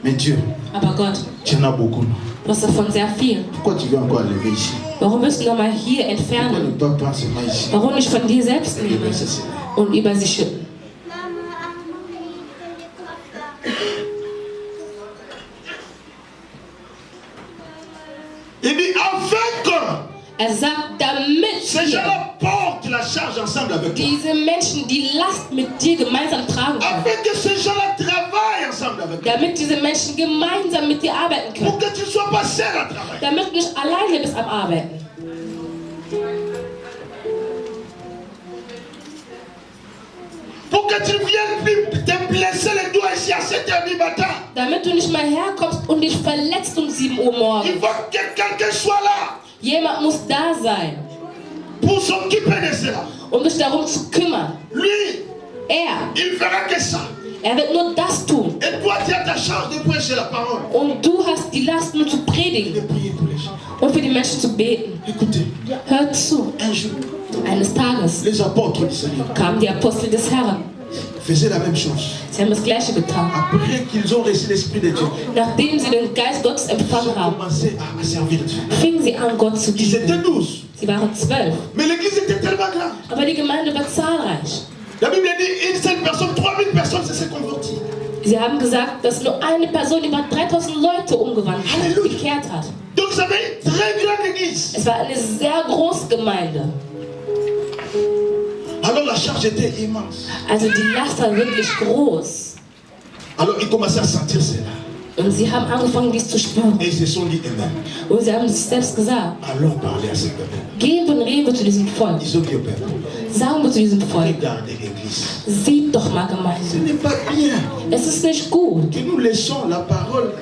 [SPEAKER 3] Mais Dieu,
[SPEAKER 4] Aber Gott,
[SPEAKER 3] tu en as beaucoup. Non?
[SPEAKER 4] du hast davon sehr viel.
[SPEAKER 3] Pourquoi tu veux encore lever ici?
[SPEAKER 4] Warum wirst du nochmal hier
[SPEAKER 3] Pourquoi ne
[SPEAKER 4] entfernen?
[SPEAKER 3] pas prendre seulement ici?
[SPEAKER 4] Warum nicht von dir selbst nehmen
[SPEAKER 3] Déverser cela.
[SPEAKER 4] und über sie schütten?
[SPEAKER 3] Il dit, afin que
[SPEAKER 4] Er sagt, damit
[SPEAKER 3] ces
[SPEAKER 4] wir
[SPEAKER 3] gens-là portent la charge ensemble avec toi.
[SPEAKER 4] diese Menschen die Last mit dir gemeinsam tragen können.
[SPEAKER 3] Afin que ces gens-là travaillent ensemble avec toi.
[SPEAKER 4] Damit diese Menschen gemeinsam mit dir arbeiten
[SPEAKER 3] Pour
[SPEAKER 4] können.
[SPEAKER 3] que tu ne sois pas seul à travailler.
[SPEAKER 4] Damit du nicht alleine bist am Arbeiten.
[SPEAKER 3] Pour que tu ne viennes plus te blesser les doigts ici à 7h du matin.
[SPEAKER 4] Damit du nicht mal herkommst und dich verletzt um 7 Uhr
[SPEAKER 3] Il
[SPEAKER 4] morgens.
[SPEAKER 3] faut que quelqu'un soit là
[SPEAKER 4] Jemand muss da sein,
[SPEAKER 3] pour s'occuper de cela.
[SPEAKER 4] um sich darum zu kümmern.
[SPEAKER 3] Lui, il fera que ça.
[SPEAKER 4] Er wird nur das tun.
[SPEAKER 3] Et toi, tu as ta charge de prêcher la parole.
[SPEAKER 4] Und du hast die Last nur zu
[SPEAKER 3] Et de
[SPEAKER 4] predigen
[SPEAKER 3] prier pour les gens.
[SPEAKER 4] und für die Menschen zu beten.
[SPEAKER 3] Écoutez,
[SPEAKER 4] Hört zu.
[SPEAKER 3] un jour,
[SPEAKER 4] Eines Tages
[SPEAKER 3] les apôtres du Seigneur
[SPEAKER 4] kamen die Apostel des Herrn.
[SPEAKER 3] faisaient la même chose.
[SPEAKER 4] Sie haben das Gleiche getan.
[SPEAKER 3] Après qu'ils ont reçu l'Esprit de Dieu,
[SPEAKER 4] Nachdem sie den Geist Gottes
[SPEAKER 3] ils
[SPEAKER 4] empfangen
[SPEAKER 3] ont
[SPEAKER 4] haben,
[SPEAKER 3] commencé à servir Dieu.
[SPEAKER 4] fingen sie an, Gott zu
[SPEAKER 3] Ils étaient
[SPEAKER 4] dienen.
[SPEAKER 3] 12.
[SPEAKER 4] Sie waren 12.
[SPEAKER 3] Mais l'église était tellement grande.
[SPEAKER 4] Aber die Gemeinde war zahlreich.
[SPEAKER 3] La Bible dit une seule personne, 3000 personnes se sont converties.
[SPEAKER 4] Sie haben gesagt, dass nur eine Person über 3000 Leute umgewandelt hat,
[SPEAKER 3] Halleluja.
[SPEAKER 4] bekehrt hat.
[SPEAKER 3] Donc ça avait une très grande église.
[SPEAKER 4] Es war eine sehr große Gemeinde.
[SPEAKER 3] Alors la charge était immense.
[SPEAKER 4] Also die Last war wirklich groß.
[SPEAKER 3] Alors ils commençaient à sentir cela.
[SPEAKER 4] Und sie haben angefangen, dies zu spüren.
[SPEAKER 3] Et ils se sont dit eux-mêmes.
[SPEAKER 4] Und sie haben sich selbst gesagt,
[SPEAKER 3] Allons parler à ce peuple.
[SPEAKER 4] gehen wir und reden wir zu diesem Volk.
[SPEAKER 3] Ils ont dit au peuple.
[SPEAKER 4] Sagen wir zu diesem Volk,
[SPEAKER 3] Regardez l'église.
[SPEAKER 4] sieht doch mal
[SPEAKER 3] Ce
[SPEAKER 4] Gemeinde.
[SPEAKER 3] n'est pas bien
[SPEAKER 4] Es ist nicht gut,
[SPEAKER 3] que nous laissons la parole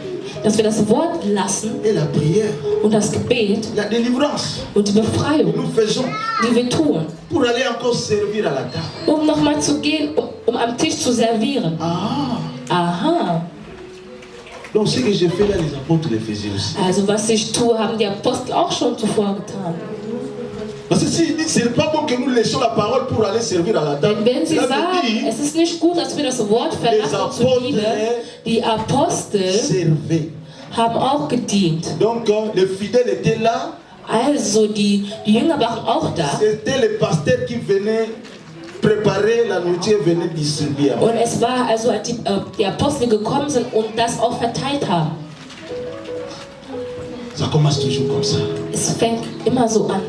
[SPEAKER 4] dass wir das Wort lassen
[SPEAKER 3] et la prière,
[SPEAKER 4] und das Gebet
[SPEAKER 3] la délivrance
[SPEAKER 4] und die
[SPEAKER 3] que
[SPEAKER 4] Befreiung,
[SPEAKER 3] nous faisons
[SPEAKER 4] die wir tun,
[SPEAKER 3] pour aller encore servir à la table.
[SPEAKER 4] um nochmal zu gehen, um am Tisch zu servieren.
[SPEAKER 3] Ah,
[SPEAKER 4] Aha,
[SPEAKER 3] donc ce que j'ai fait là, les apôtres le faisaient aussi.
[SPEAKER 4] also was ich tue, haben die Apostel auch schon zuvor getan.
[SPEAKER 3] Parce que s'ils disent que ce n'est pas bon que nous laissions la parole pour aller servir à la table,
[SPEAKER 4] Denn wenn sie
[SPEAKER 3] cela
[SPEAKER 4] sagen,
[SPEAKER 3] veut dire
[SPEAKER 4] es ist nicht gut, dass wir das Wort verlassen und zu dienen, die Apostel
[SPEAKER 3] servez.
[SPEAKER 4] haben auch gedient.
[SPEAKER 3] Donc les fidèles étaient là,
[SPEAKER 4] Also die Jünger waren auch da.
[SPEAKER 3] c'était les pasteurs qui venaient préparer la nourriture, venaient distribuer.
[SPEAKER 4] Und es war also, als die Apostel gekommen sind und das auch verteilt haben.
[SPEAKER 3] Ça commence toujours comme ça.
[SPEAKER 4] Es fängt immer so an.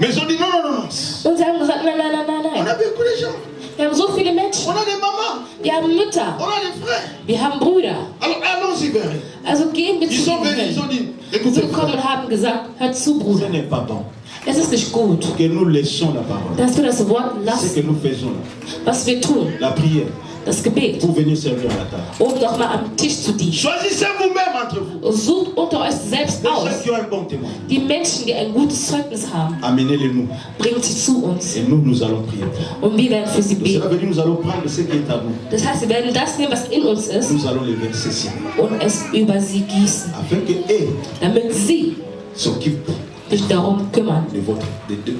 [SPEAKER 3] Mais ils ont dit non, non, non, non.
[SPEAKER 4] Und sie haben gesagt, nein, nein, nein, nein,
[SPEAKER 3] On
[SPEAKER 4] nein.
[SPEAKER 3] a beaucoup de gens.
[SPEAKER 4] Wir haben so viele
[SPEAKER 3] On
[SPEAKER 4] Menschen.
[SPEAKER 3] a des mamans.
[SPEAKER 4] Wir haben Mütter.
[SPEAKER 3] On a des frères.
[SPEAKER 4] Wir haben Brüder.
[SPEAKER 3] Alors allons-y vers eux.
[SPEAKER 4] Also gehen wir
[SPEAKER 3] Ils
[SPEAKER 4] zu
[SPEAKER 3] sont
[SPEAKER 4] ihnen
[SPEAKER 3] venus, ils
[SPEAKER 4] hin.
[SPEAKER 3] ont dit,
[SPEAKER 4] Sie
[SPEAKER 3] écoutez,
[SPEAKER 4] gekommen
[SPEAKER 3] frère,
[SPEAKER 4] und haben gesagt, hört zu,
[SPEAKER 3] ce
[SPEAKER 4] Bruder.
[SPEAKER 3] n'est pas bon
[SPEAKER 4] Es ist nicht gut,
[SPEAKER 3] que nous laissions la parole.
[SPEAKER 4] dass wir das Wort
[SPEAKER 3] Ce que
[SPEAKER 4] lassen,
[SPEAKER 3] nous faisons là,
[SPEAKER 4] was wir tun,
[SPEAKER 3] la prière,
[SPEAKER 4] das Gebet,
[SPEAKER 3] pour venir servir à la table.
[SPEAKER 4] um nochmal am Tisch zu dienen.
[SPEAKER 3] Choisissez vous-même entre vous.
[SPEAKER 4] Sucht unter euch selbst
[SPEAKER 3] Les
[SPEAKER 4] aus
[SPEAKER 3] gens qui ont un bon témoin.
[SPEAKER 4] die Menschen, die ein gutes Zeugnis haben.
[SPEAKER 3] Amenez-les nous.
[SPEAKER 4] Bringt sie zu uns
[SPEAKER 3] Et nous, nous allons prier.
[SPEAKER 4] und wir werden für sie
[SPEAKER 3] Donc, cela
[SPEAKER 4] beten.
[SPEAKER 3] veut dire nous allons prendre ce qui est à nous.
[SPEAKER 4] Das heißt, wir werden das nehmen, was in uns ist,
[SPEAKER 3] Nous allons les verser ici.
[SPEAKER 4] und es über sie gießen,
[SPEAKER 3] Afin que eux
[SPEAKER 4] damit sie
[SPEAKER 3] s'occupent
[SPEAKER 4] sich darum kümmern,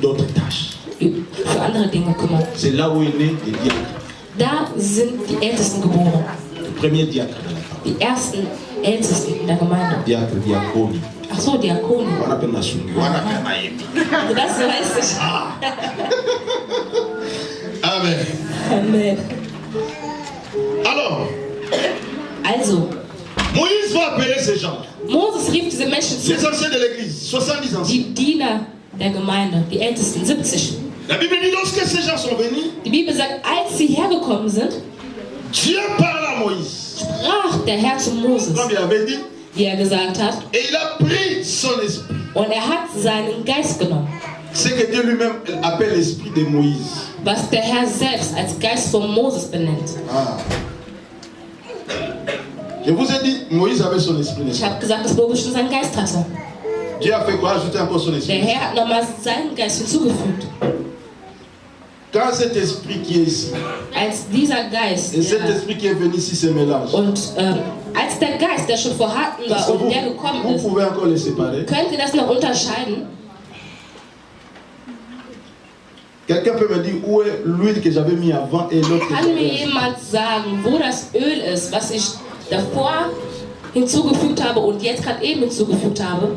[SPEAKER 3] d'autres tâches.
[SPEAKER 4] für andere Dinge kümmern.
[SPEAKER 3] C'est là où est né le diacre.
[SPEAKER 4] Da sind die Ältesten geboren,
[SPEAKER 3] Le premier diacre de la parole.
[SPEAKER 4] die ersten Ältesten in der Gemeinde.
[SPEAKER 3] Diacre, diaconi.
[SPEAKER 4] Ach so, Diakone.
[SPEAKER 3] On appelle ma souris. On appelle ma épi.
[SPEAKER 4] Also das weiß ich.
[SPEAKER 3] Amen.
[SPEAKER 4] Amen.
[SPEAKER 3] Alors,
[SPEAKER 4] Also,
[SPEAKER 3] Moïse va appeler ces gens.
[SPEAKER 4] Moses rief diese Menschen zu,
[SPEAKER 3] Les anciens de l'église, 70 anciens.
[SPEAKER 4] die Diener der Gemeinde, die Ältesten, 70.
[SPEAKER 3] La Bible dit lorsque ces gens sont venus,
[SPEAKER 4] Die Bibel sagt, als sie hergekommen sind,
[SPEAKER 3] Dieu parle à Moïse.
[SPEAKER 4] sprach der Herr zu Moses,
[SPEAKER 3] Comme il avait dit,
[SPEAKER 4] wie er gesagt hat,
[SPEAKER 3] et il a pris son esprit.
[SPEAKER 4] und er hat seinen Geist genommen,
[SPEAKER 3] Ce que Dieu lui-même appelle l'esprit de Moïse.
[SPEAKER 4] was der Herr selbst als Geist von Moses benennt.
[SPEAKER 3] Ah. Je vous ai dit, Moïse avait son esprit, n'est-ce
[SPEAKER 4] Ich
[SPEAKER 3] pas?
[SPEAKER 4] habe gesagt, dass Moses schon seinen Geist hatte.
[SPEAKER 3] Dieu a fait quoi? Ajouter encore son
[SPEAKER 4] Der
[SPEAKER 3] esprit.
[SPEAKER 4] Herr hat nochmal seinen Geist hinzugefügt.
[SPEAKER 3] Quand cet esprit qui est ici,
[SPEAKER 4] Als dieser Geist,
[SPEAKER 3] et cet
[SPEAKER 4] der,
[SPEAKER 3] esprit qui est venu ici se mélange,
[SPEAKER 4] und als der Geist, der schon vorhanden
[SPEAKER 3] est-ce
[SPEAKER 4] war
[SPEAKER 3] que
[SPEAKER 4] und der
[SPEAKER 3] vous
[SPEAKER 4] gekommen ist,
[SPEAKER 3] pouvez encore les séparer?
[SPEAKER 4] könnt ihr das noch unterscheiden?
[SPEAKER 3] Quelqu'un peut me dire où est l'huile que j'avais mis avant et l'autre que
[SPEAKER 4] Kann mir
[SPEAKER 3] j'avais
[SPEAKER 4] jemand sagen, wo das Öl ist, was ich davor hinzugefügt habe und jetzt gerade eben hinzugefügt habe?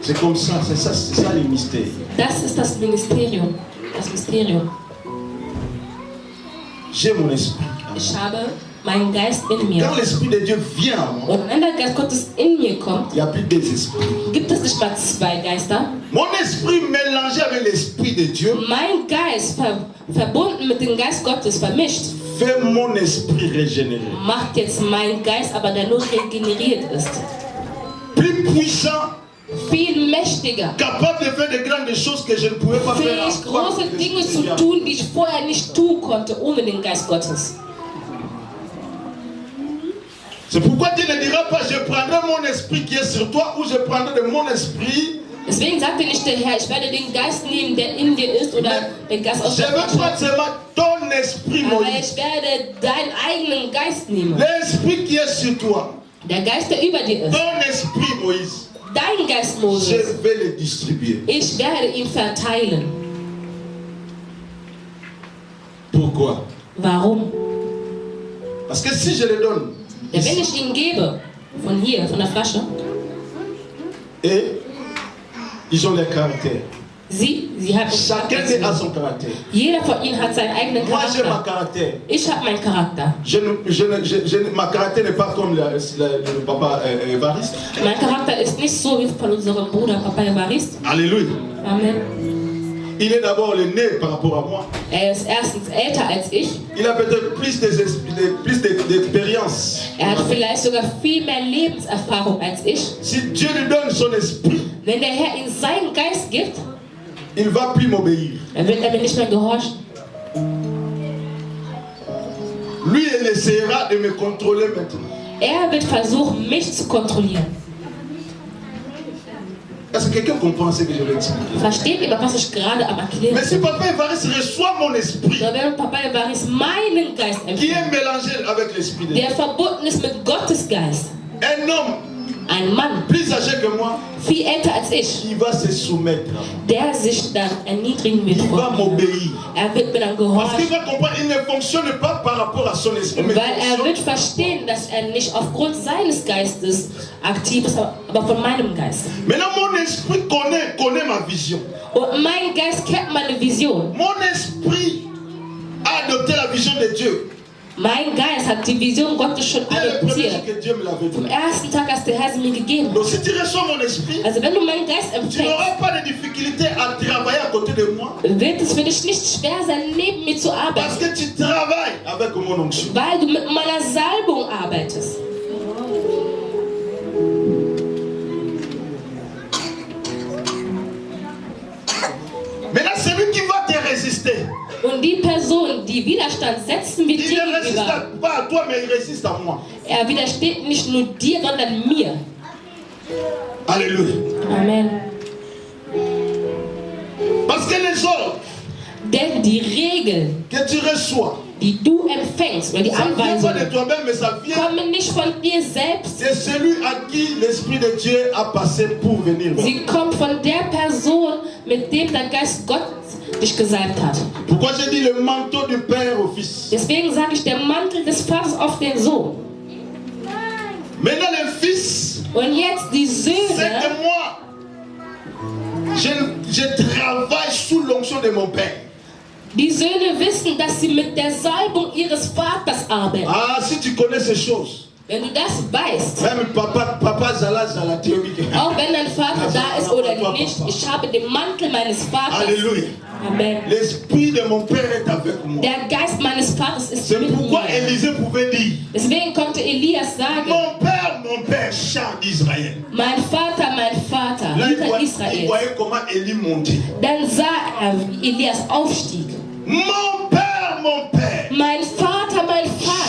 [SPEAKER 3] C'est comme ça, c'est ça le mystère.
[SPEAKER 4] Das ist das Ministerium. Das Mysterium.
[SPEAKER 3] J'ai mon esprit.
[SPEAKER 4] Ich habe meinen Geist in mir.
[SPEAKER 3] Quand l'esprit de Dieu vient à moi,
[SPEAKER 4] Und wenn der Geist Gottes in mir kommt,
[SPEAKER 3] il n'y a plus deux esprits.
[SPEAKER 4] gibt es nicht mal zwei Geister.
[SPEAKER 3] Mon esprit mélangé avec l'esprit de Dieu
[SPEAKER 4] Mein Geist verbunden mit dem Geist Gottes vermischt,
[SPEAKER 3] fait mon esprit régénéré.
[SPEAKER 4] macht jetzt mein Geist, aber der nur regeneriert ist.
[SPEAKER 3] Plus puissant,
[SPEAKER 4] Viel mächtiger.
[SPEAKER 3] capable de faire de grandes choses que je ne pouvais pas faire
[SPEAKER 4] Fähig,
[SPEAKER 3] avant
[SPEAKER 4] große
[SPEAKER 3] que
[SPEAKER 4] Dinge
[SPEAKER 3] l'esprit
[SPEAKER 4] zu
[SPEAKER 3] vienne.
[SPEAKER 4] tun, die ich vorher nicht tun konnte, ohne den Geist Gottes.
[SPEAKER 3] C'est pourquoi Dieu ne dira pas je prendrai mon esprit qui est sur toi ou je prendrai de mon esprit.
[SPEAKER 4] Deswegen sagte nicht der Herr, ich werde den Geist nehmen, der in dir ist, oder den Geist aus
[SPEAKER 3] Je
[SPEAKER 4] der
[SPEAKER 3] veux
[SPEAKER 4] Flasche.
[SPEAKER 3] prendre seulement ton esprit,
[SPEAKER 4] Aber
[SPEAKER 3] Moïse.
[SPEAKER 4] ich werde deinen eigenen Geist nehmen.
[SPEAKER 3] L'esprit qui est sur toi.
[SPEAKER 4] Der Geist, der über dir ist.
[SPEAKER 3] Ton esprit, Moïse.
[SPEAKER 4] Dein Geist,
[SPEAKER 3] Je
[SPEAKER 4] Moses.
[SPEAKER 3] vais le distribuer.
[SPEAKER 4] Ich werde ihn verteilen.
[SPEAKER 3] Pourquoi?
[SPEAKER 4] Warum?
[SPEAKER 3] Parce que si je le donne,
[SPEAKER 4] Denn wenn ich ihn gebe, von hier, von der Flasche,
[SPEAKER 3] et ils ont leur caractère.
[SPEAKER 4] sie haben
[SPEAKER 3] Chacun a son caractère.
[SPEAKER 4] Jeder von ihnen hat seinen eigenen
[SPEAKER 3] Moi j'ai mon
[SPEAKER 4] Charakter.
[SPEAKER 3] caractère.
[SPEAKER 4] Ich habe meinen Charakter.
[SPEAKER 3] Ma caractère n'est pas comme le papa Évariste.
[SPEAKER 4] Mein Charakter ist nicht so wie von unserem Bruder Papa Evarist.
[SPEAKER 3] Alléluia.
[SPEAKER 4] Amen.
[SPEAKER 3] Il est d'abord le né par rapport à moi.
[SPEAKER 4] Ist erstens älter als ich.
[SPEAKER 3] Il a peut-être plus d'expérience.
[SPEAKER 4] Hat vielleicht sogar viel mehr Lebenserfahrung als ich.
[SPEAKER 3] Si Dieu lui donne son esprit,
[SPEAKER 4] wenn der Herr ihm seinen Geist gibt,
[SPEAKER 3] il va plus m'obéir.
[SPEAKER 4] Dann wird er mir nicht mehr gehorchen.
[SPEAKER 3] Lui, il essaiera de me contrôler maintenant.
[SPEAKER 4] Er wird versuchen, mich zu kontrollieren.
[SPEAKER 3] Est-ce que quelqu'un comprend ce que je vais expliquer?
[SPEAKER 4] Versteht ihr, was ich gerade am erklären?
[SPEAKER 3] Mais si Papa Évariste reçoit mon esprit,
[SPEAKER 4] wenn Papa Évariste meinen Geist
[SPEAKER 3] qui
[SPEAKER 4] empfängt,
[SPEAKER 3] est mélangé avec l'esprit de Dieu,
[SPEAKER 4] der verbunden ist mit Gottes Geist,
[SPEAKER 3] un homme
[SPEAKER 4] ein Mann,
[SPEAKER 3] plus âgé que moi,
[SPEAKER 4] viel älter als ich,
[SPEAKER 3] il va se soumettre.
[SPEAKER 4] der sich dann erniedrigen wird
[SPEAKER 3] Il va
[SPEAKER 4] vor mir.
[SPEAKER 3] m'obéir.
[SPEAKER 4] Er wird mir dann
[SPEAKER 3] Parce qu'il
[SPEAKER 4] gehorchen,
[SPEAKER 3] va comprendre, il ne fonctionne pas par rapport à son esprit. Mais
[SPEAKER 4] weil er wird
[SPEAKER 3] fonctionne
[SPEAKER 4] verstehen, dass er nicht aufgrund seines Geistes aktiv ist, aber von meinem Geist.
[SPEAKER 3] Maintenant, mon esprit connaît ma vision.
[SPEAKER 4] Und mein Geist kennt meine Vision.
[SPEAKER 3] Mon esprit a adopté la vision de Dieu.
[SPEAKER 4] Mein Geist hat die Vision Gottes schon
[SPEAKER 3] Dès le premier jour
[SPEAKER 4] adoptiert.
[SPEAKER 3] que Dieu me l'avait
[SPEAKER 4] Vom
[SPEAKER 3] donné.
[SPEAKER 4] ersten Tag, als der Herr sie mir gegeben hat.
[SPEAKER 3] Donc si tu reçois mon esprit,
[SPEAKER 4] Also wenn du meinen Geist
[SPEAKER 3] tu
[SPEAKER 4] empfängst,
[SPEAKER 3] n'auras pas de difficulté à travailler à côté de moi.
[SPEAKER 4] wird es für dich nicht schwer sein, neben mir zu
[SPEAKER 3] Parce
[SPEAKER 4] arbeiten,
[SPEAKER 3] que tu travailles avec mon onction.
[SPEAKER 4] weil du mit meiner Salbung arbeitest.
[SPEAKER 3] Maintenant, celui qui va te résister,
[SPEAKER 4] Und die Person, die Widerstand setzen wird
[SPEAKER 3] il
[SPEAKER 4] dir
[SPEAKER 3] ne résiste
[SPEAKER 4] gegenüber,
[SPEAKER 3] pas à toi, mais il résiste à moi.
[SPEAKER 4] er widersteht nicht nur dir, sondern mir.
[SPEAKER 3] Alléluia.
[SPEAKER 4] Amen.
[SPEAKER 3] Parce que les ordres
[SPEAKER 4] Denn die Regeln,
[SPEAKER 3] que tu reçois,
[SPEAKER 4] die du empfängst, oder die
[SPEAKER 3] ça ne vient pas de
[SPEAKER 4] Anweisungen,
[SPEAKER 3] toi-même, mais ça vient
[SPEAKER 4] kommen nicht von dir selbst.
[SPEAKER 3] de celui à qui l'Esprit de Dieu a passé pour venir.
[SPEAKER 4] Sie kommt von der Person, mit dem der Geist Gott dich gesalbt hat.
[SPEAKER 3] Pourquoi j'ai dit le manteau du Père au Fils?
[SPEAKER 4] Deswegen sage ich, der Mantel des Vaters auf den Sohn.
[SPEAKER 3] Maintenant, le Fils,
[SPEAKER 4] Und jetzt die
[SPEAKER 3] c'est
[SPEAKER 4] Söhne,
[SPEAKER 3] que moi, je travaille sous l'onction de mon Père.
[SPEAKER 4] die Söhne wissen, dass sie mit der Salbung ihres Vaters arbeiten.
[SPEAKER 3] Ah, si tu connais ces choses,
[SPEAKER 4] Wenn du das weißt,
[SPEAKER 3] même papa Zala théorique.
[SPEAKER 4] auch wenn dein Vater da ist oder nicht, ich habe den Mantel meines Vaters.
[SPEAKER 3] Alléluia.
[SPEAKER 4] Amen.
[SPEAKER 3] L'Esprit de mon Père est avec moi.
[SPEAKER 4] Der Geist meines Vaters ist
[SPEAKER 3] C'est
[SPEAKER 4] mit
[SPEAKER 3] pourquoi
[SPEAKER 4] mir.
[SPEAKER 3] Élisée pouvait dire,
[SPEAKER 4] Deswegen konnte Elias sagen,
[SPEAKER 3] mon Père, char d'Israël.
[SPEAKER 4] mein Vater,
[SPEAKER 3] Là, il
[SPEAKER 4] Hüter
[SPEAKER 3] il
[SPEAKER 4] Israels.
[SPEAKER 3] voyait comment Élie montait.
[SPEAKER 4] Dann sah er, wie Elias aufstieg.
[SPEAKER 3] Mon Père,
[SPEAKER 4] Mein Vater,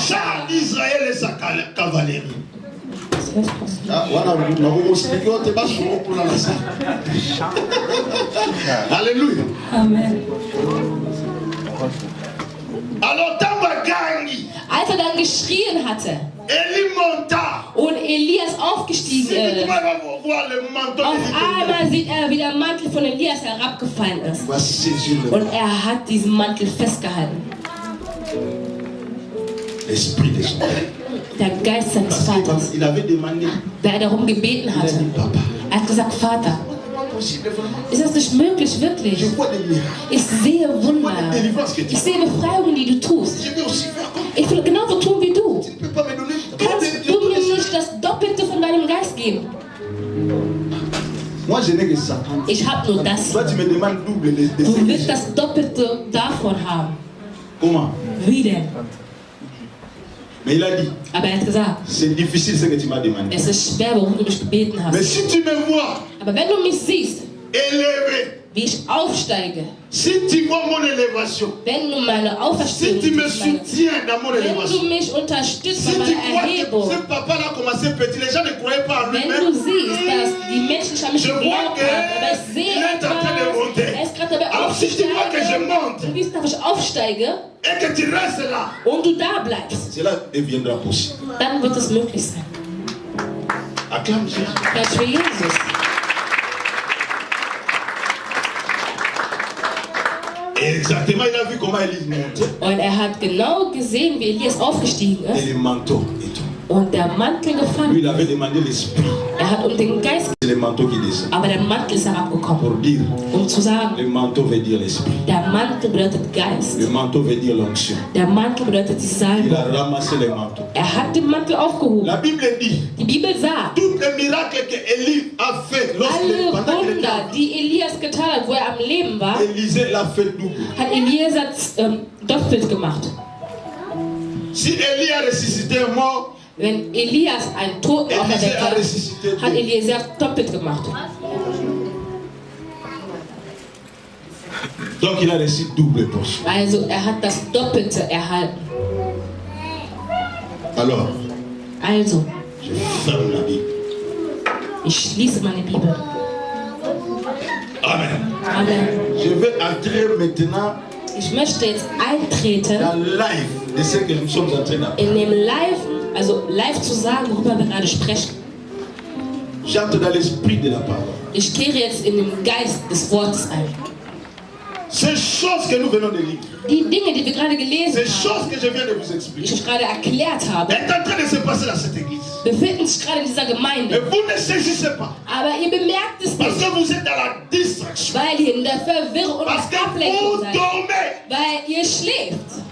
[SPEAKER 3] char d'Israël et sa cavalerie. Ah, voilà, nous expliquer au débat sur le plan. Alléluia.
[SPEAKER 2] Amen.
[SPEAKER 3] Alors, dans ma gangi,
[SPEAKER 4] Als er dann geschrien hatte
[SPEAKER 3] Élie monta.
[SPEAKER 4] und Elias
[SPEAKER 3] Si
[SPEAKER 4] aufgestiegen
[SPEAKER 3] tu
[SPEAKER 4] ist,
[SPEAKER 3] vas voir le manteau
[SPEAKER 4] auf
[SPEAKER 3] de
[SPEAKER 4] einmal sieht er, wie der Mantel von Elias herabgefallen ist.
[SPEAKER 3] va saisir le
[SPEAKER 4] Und er hat diesen Mantel festgehalten.
[SPEAKER 3] l'esprit de son Père.
[SPEAKER 4] Der Geist seines
[SPEAKER 3] Parce
[SPEAKER 4] Vaters,
[SPEAKER 3] qu'il avait demandé,
[SPEAKER 4] wer darum gebeten
[SPEAKER 3] il a
[SPEAKER 4] hatte.
[SPEAKER 3] dit, Papa,
[SPEAKER 4] Er hat gesagt, Vater,
[SPEAKER 3] possible vraiment.
[SPEAKER 4] ist das nicht möglich,
[SPEAKER 3] Je
[SPEAKER 4] wirklich?
[SPEAKER 3] vois des miracles.
[SPEAKER 4] Ich sehe Wunder.
[SPEAKER 3] Ich
[SPEAKER 4] Ich sehe Befreiungen, die du tust.
[SPEAKER 3] Je vais aussi faire comme
[SPEAKER 4] Ich will genauso tun wie du.
[SPEAKER 3] tu ne peux pas me donner
[SPEAKER 4] Kannst du mir nicht das Doppelte von deinem Geist geben?
[SPEAKER 3] Moi, je n'ai que ça.
[SPEAKER 4] Ich habe nur das.
[SPEAKER 3] Toi, tu me demandes double de
[SPEAKER 4] Du
[SPEAKER 3] ce que
[SPEAKER 4] willst
[SPEAKER 3] j'ai.
[SPEAKER 4] das Doppelte davon haben.
[SPEAKER 3] Comment?
[SPEAKER 4] Wie denn?
[SPEAKER 3] Mais il a dit,
[SPEAKER 4] Aber er hat gesagt,
[SPEAKER 3] c'est difficile ce que tu m'as demandé.
[SPEAKER 4] es ist schwer, worum du mich gebeten
[SPEAKER 3] Mais
[SPEAKER 4] hast.
[SPEAKER 3] si tu me vois
[SPEAKER 4] Aber wenn du mich siehst,
[SPEAKER 3] élevé,
[SPEAKER 4] wie ich aufsteige,
[SPEAKER 3] si tu vois mon élévation,
[SPEAKER 4] wenn du meine
[SPEAKER 3] si
[SPEAKER 4] Auferstehung
[SPEAKER 3] tu me
[SPEAKER 4] siehst, meine-
[SPEAKER 3] soutiens dans mon
[SPEAKER 4] wenn du
[SPEAKER 3] élévation,
[SPEAKER 4] mich unterstützt
[SPEAKER 3] si
[SPEAKER 4] bei
[SPEAKER 3] tu
[SPEAKER 4] meiner
[SPEAKER 3] crois que
[SPEAKER 4] Erhebung,
[SPEAKER 3] ce papa-là a commencé petit, les gens ne croyaient pas en
[SPEAKER 4] wenn
[SPEAKER 3] lui-même.
[SPEAKER 4] du siehst, dass die Menschen nicht an mich
[SPEAKER 3] Je vois
[SPEAKER 4] geglaubt
[SPEAKER 3] que
[SPEAKER 4] haben, aber ich sehe
[SPEAKER 3] il est en train de
[SPEAKER 4] etwas,
[SPEAKER 3] monter.
[SPEAKER 4] er ist gerade dabei
[SPEAKER 3] Alors si tu vois que je
[SPEAKER 4] aufzusteigen,
[SPEAKER 3] monte
[SPEAKER 4] du siehst, dass ich aufsteige
[SPEAKER 3] et que tu restes là,
[SPEAKER 4] und du da bleibst,
[SPEAKER 3] cela deviendra possible.
[SPEAKER 4] dann wird es möglich sein.
[SPEAKER 3] Acclame Jésus.
[SPEAKER 4] Klatsch für Jesus.
[SPEAKER 3] Exactement, il a vu comment Élise montait.
[SPEAKER 4] Und er hat genau gesehen, wie Elias aufgestiegen
[SPEAKER 3] Et
[SPEAKER 4] ist
[SPEAKER 3] le manteau et tout.
[SPEAKER 4] und der Mantel
[SPEAKER 3] Lui,
[SPEAKER 4] gefallen
[SPEAKER 3] il avait
[SPEAKER 4] ist.
[SPEAKER 3] demandé l'esprit.
[SPEAKER 4] hat den Geist.
[SPEAKER 3] C'est le manteau qui descend.
[SPEAKER 4] Aber der Mantel ist herabgekommen.
[SPEAKER 3] Pour dire,
[SPEAKER 4] Zu sagen,
[SPEAKER 3] le manteau veut dire l'esprit.
[SPEAKER 4] der Mantel bedeutet Geist.
[SPEAKER 3] Le manteau veut dire l'onction.
[SPEAKER 4] Der Mantel bedeutet die
[SPEAKER 3] Il
[SPEAKER 4] Salbung.
[SPEAKER 3] a ramassé le manteau.
[SPEAKER 4] Hat den Mantel aufgehoben.
[SPEAKER 3] La Bible dit,
[SPEAKER 4] Die Bibel sagt,
[SPEAKER 3] tous les miracles que Élie a fait
[SPEAKER 4] alle Wunder, die Elias getan hat, wo am Leben war,
[SPEAKER 3] Élisée l'a fait double.
[SPEAKER 4] hat Elias doppelt gemacht.
[SPEAKER 3] Si Élie a ressuscité un mort,
[SPEAKER 4] Wenn Elias einen Toten auferweckt hat, hat Eliezer doppelt gemacht.
[SPEAKER 3] Donc il a reçu double portion.
[SPEAKER 4] Also hat das Doppelte erhalten.
[SPEAKER 3] Alors,
[SPEAKER 4] je
[SPEAKER 3] ferme la Bible.
[SPEAKER 4] Ich schließe meine Bibel.
[SPEAKER 3] Amen.
[SPEAKER 4] Amen.
[SPEAKER 3] Je vais entrer maintenant
[SPEAKER 4] Ich möchte jetzt eintreten
[SPEAKER 3] dans live de ce que nous sommes en train d'apprendre.
[SPEAKER 4] in dem Live, also live zu sagen, worüber wir gerade sprechen.
[SPEAKER 3] J'entre dans l'esprit de la parole.
[SPEAKER 4] Ich kehre jetzt in den Geist des Wortes ein.
[SPEAKER 3] Ces choses que nous venons de lire,
[SPEAKER 4] Die Dinge, die wir gerade gelesen
[SPEAKER 3] ces choses
[SPEAKER 4] haben,
[SPEAKER 3] que je viens de vous
[SPEAKER 4] die
[SPEAKER 3] expliquer,
[SPEAKER 4] ich gerade erklärt habe,
[SPEAKER 3] est en train de se passer dans cette église.
[SPEAKER 4] befinden sich gerade in dieser
[SPEAKER 3] Et
[SPEAKER 4] Gemeinde.
[SPEAKER 3] vous ne saisissez pas.
[SPEAKER 4] Aber ihr bemerkt es
[SPEAKER 3] Parce
[SPEAKER 4] nicht,
[SPEAKER 3] que vous êtes dans la distraction.
[SPEAKER 4] weil ihr in der Verwirrung und
[SPEAKER 3] Parce que
[SPEAKER 4] Ablenkung
[SPEAKER 3] vous
[SPEAKER 4] seid.
[SPEAKER 3] dormez.
[SPEAKER 4] Weil ihr schläft.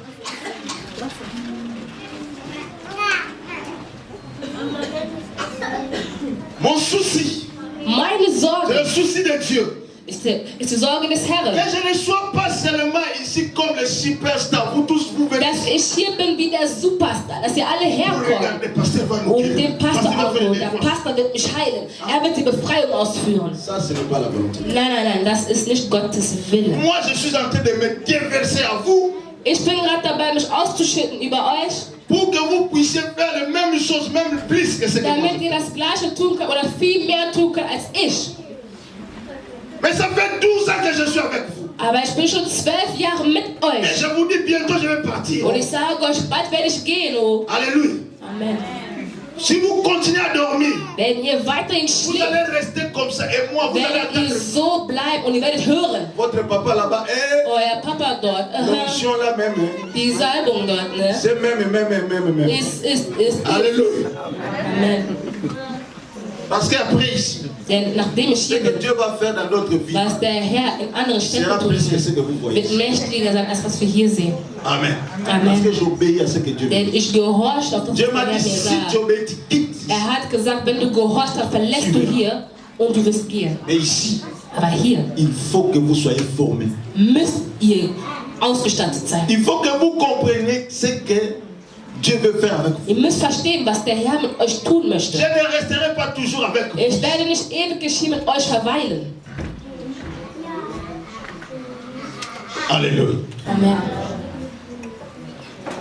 [SPEAKER 3] Mon souci,
[SPEAKER 4] Meine
[SPEAKER 3] c'est
[SPEAKER 4] Sorge
[SPEAKER 3] le souci de Dieu.
[SPEAKER 4] ist die Sorge des
[SPEAKER 3] Que
[SPEAKER 4] Herrn.
[SPEAKER 3] je ne sois pas seulement ici comme le superstar. Vous tous, vous venez.
[SPEAKER 4] Dass ich hier bin wie der Superstar, dass ihr alle
[SPEAKER 3] Vous
[SPEAKER 4] herkommt
[SPEAKER 3] regardez, pasteur va nous
[SPEAKER 4] und
[SPEAKER 3] guérir.
[SPEAKER 4] den Pastor
[SPEAKER 3] Pasteur va faire
[SPEAKER 4] aufholen.
[SPEAKER 3] des
[SPEAKER 4] Der
[SPEAKER 3] délivrance.
[SPEAKER 4] Pastor wird mich heilen. Er wird die Befreiung ausführen.
[SPEAKER 3] Ça, ce n'est pas la volonté.
[SPEAKER 4] Nein, das ist nicht Gottes Wille.
[SPEAKER 3] Moi, je suis en train de me déverser à vous
[SPEAKER 4] Ich bin gerade dabei, mich auszuschütten über euch,
[SPEAKER 3] pour que vous puissiez faire les mêmes choses, même plus que ce que
[SPEAKER 4] damit
[SPEAKER 3] moi.
[SPEAKER 4] ihr das Gleiche tun könnt oder viel mehr tun könnt als ich.
[SPEAKER 3] Mais ça fait 12 ans que je suis avec vous.
[SPEAKER 4] Aber ich bin schon 12 Jahre mit
[SPEAKER 3] Et
[SPEAKER 4] euch.
[SPEAKER 3] je vous dis bientôt, je vais partir.
[SPEAKER 4] Und ich sage euch, bald werde ich gehen. Oh.
[SPEAKER 3] Alléluia.
[SPEAKER 4] Amen.
[SPEAKER 3] Si vous continuez à dormir,
[SPEAKER 4] Wenn ihr weiterhin
[SPEAKER 3] vous
[SPEAKER 4] schläft,
[SPEAKER 3] allez rester comme ça. Et moi, vous allez
[SPEAKER 4] werdet ihr
[SPEAKER 3] attendre.
[SPEAKER 4] so bleiben und ihr werdet hören.
[SPEAKER 3] Votre papa là-bas,
[SPEAKER 4] Euer Papa dort,
[SPEAKER 3] l'onction là même,
[SPEAKER 4] die Salbung dort, ne?
[SPEAKER 3] c'est même.
[SPEAKER 4] Ist.
[SPEAKER 3] Alléluia.
[SPEAKER 4] Amen.
[SPEAKER 3] Parce qu'après ici,
[SPEAKER 4] Denn nachdem ich
[SPEAKER 3] ce
[SPEAKER 4] hier
[SPEAKER 3] que
[SPEAKER 4] bin,
[SPEAKER 3] Dieu va faire dans notre vie
[SPEAKER 4] was der Herr in anderen Städten
[SPEAKER 3] sera
[SPEAKER 4] tun
[SPEAKER 3] plus que ce
[SPEAKER 4] wird,
[SPEAKER 3] que vous voyez.
[SPEAKER 4] wird mächtiger sein, als was wir hier sehen.
[SPEAKER 3] Amen.
[SPEAKER 4] Amen.
[SPEAKER 3] Parce que j'obéis à ce que Dieu me
[SPEAKER 4] Denn
[SPEAKER 3] dit.
[SPEAKER 4] ich gehorche auf das, was
[SPEAKER 3] Dieu
[SPEAKER 4] der
[SPEAKER 3] m'a
[SPEAKER 4] Herr mir
[SPEAKER 3] dit, si tu
[SPEAKER 4] sagt.
[SPEAKER 3] obéis, tu quittes.
[SPEAKER 4] Er hat gesagt, wenn du gehorchst, dann verlässt du hier und du wirst gehen.
[SPEAKER 3] Mais ici,
[SPEAKER 4] Aber hier
[SPEAKER 3] il faut que vous soyez formés.
[SPEAKER 4] müsst ihr ausgestattet sein.
[SPEAKER 3] Il faut que vous compreniez ce que Dieu veut faire avec vous.
[SPEAKER 4] Ihr müsst verstehen, was der Herr mit euch tun
[SPEAKER 3] Je
[SPEAKER 4] möchte.
[SPEAKER 3] ne resterai pas toujours avec vous.
[SPEAKER 4] Ich werde nicht ewig hier mit euch verweilen.
[SPEAKER 3] Alléluia.
[SPEAKER 4] Amen.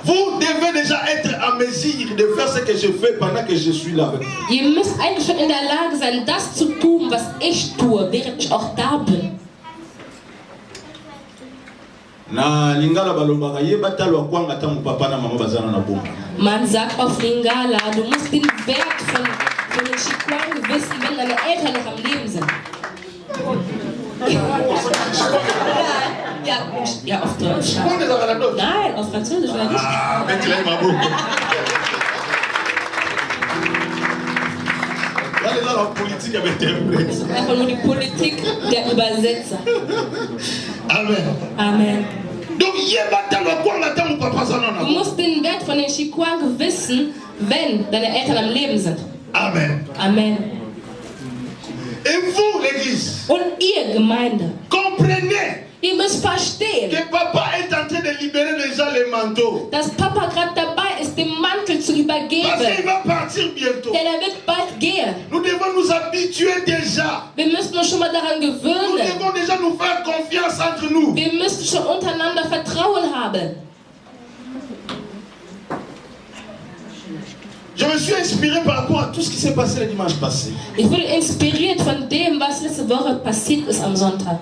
[SPEAKER 3] Vous devez déjà être en mesure de faire ce que je fais pendant que je suis là avec vous.
[SPEAKER 4] Ihr müsst eigentlich schon in der Lage sein, das zu tun, was ich tue, während ich auch da bin.
[SPEAKER 3] Na lingala balobaka yeba talwa kwanga tamu papa na mama bazana na bomba.
[SPEAKER 4] Man sagt auf Lingala, du musst den Wert von den Chikwang wissen, wenn deine Eltern noch am Leben sind. Ja, auf Deutsch. Nein, auf Französisch oder nicht.
[SPEAKER 3] Ah, mettez-les ma bouche. Là, les gens en politique avec tes
[SPEAKER 4] Das ist einfach nur die Politik der Übersetzer.
[SPEAKER 3] Amen.
[SPEAKER 4] Amen.
[SPEAKER 3] Donc, yeba talwa kwanga tamu papa zana na
[SPEAKER 4] Du
[SPEAKER 3] bomba.
[SPEAKER 4] musst den Wert von den Chikwang wissen, wenn deine Eltern am Leben sind.
[SPEAKER 3] Amen.
[SPEAKER 4] Amen.
[SPEAKER 3] Et vous, l'église,
[SPEAKER 4] Und ihr, Gemeinde,
[SPEAKER 3] comprenez
[SPEAKER 4] ihr müsst verstehen,
[SPEAKER 3] que papa est en train de libérer déjà les manteaux.
[SPEAKER 4] dass Papa gerade dabei ist, den Mantel zu
[SPEAKER 3] Parce qu'il
[SPEAKER 4] übergeben.
[SPEAKER 3] va partir bientôt.
[SPEAKER 4] Denn er wird bald gehen.
[SPEAKER 3] Nous devons nous habituer déjà.
[SPEAKER 4] Wir müssen uns schon mal daran
[SPEAKER 3] Nous
[SPEAKER 4] gewöhnen.
[SPEAKER 3] devons déjà nous faire confiance entre nous.
[SPEAKER 4] Wir müssen schon untereinander Vertrauen haben.
[SPEAKER 3] Je me suis inspiré par rapport à tout ce qui s'est passé le dimanche passé.
[SPEAKER 4] Ich wurde inspiriert von dem, was letzte Woche passiert ist am Sonntag.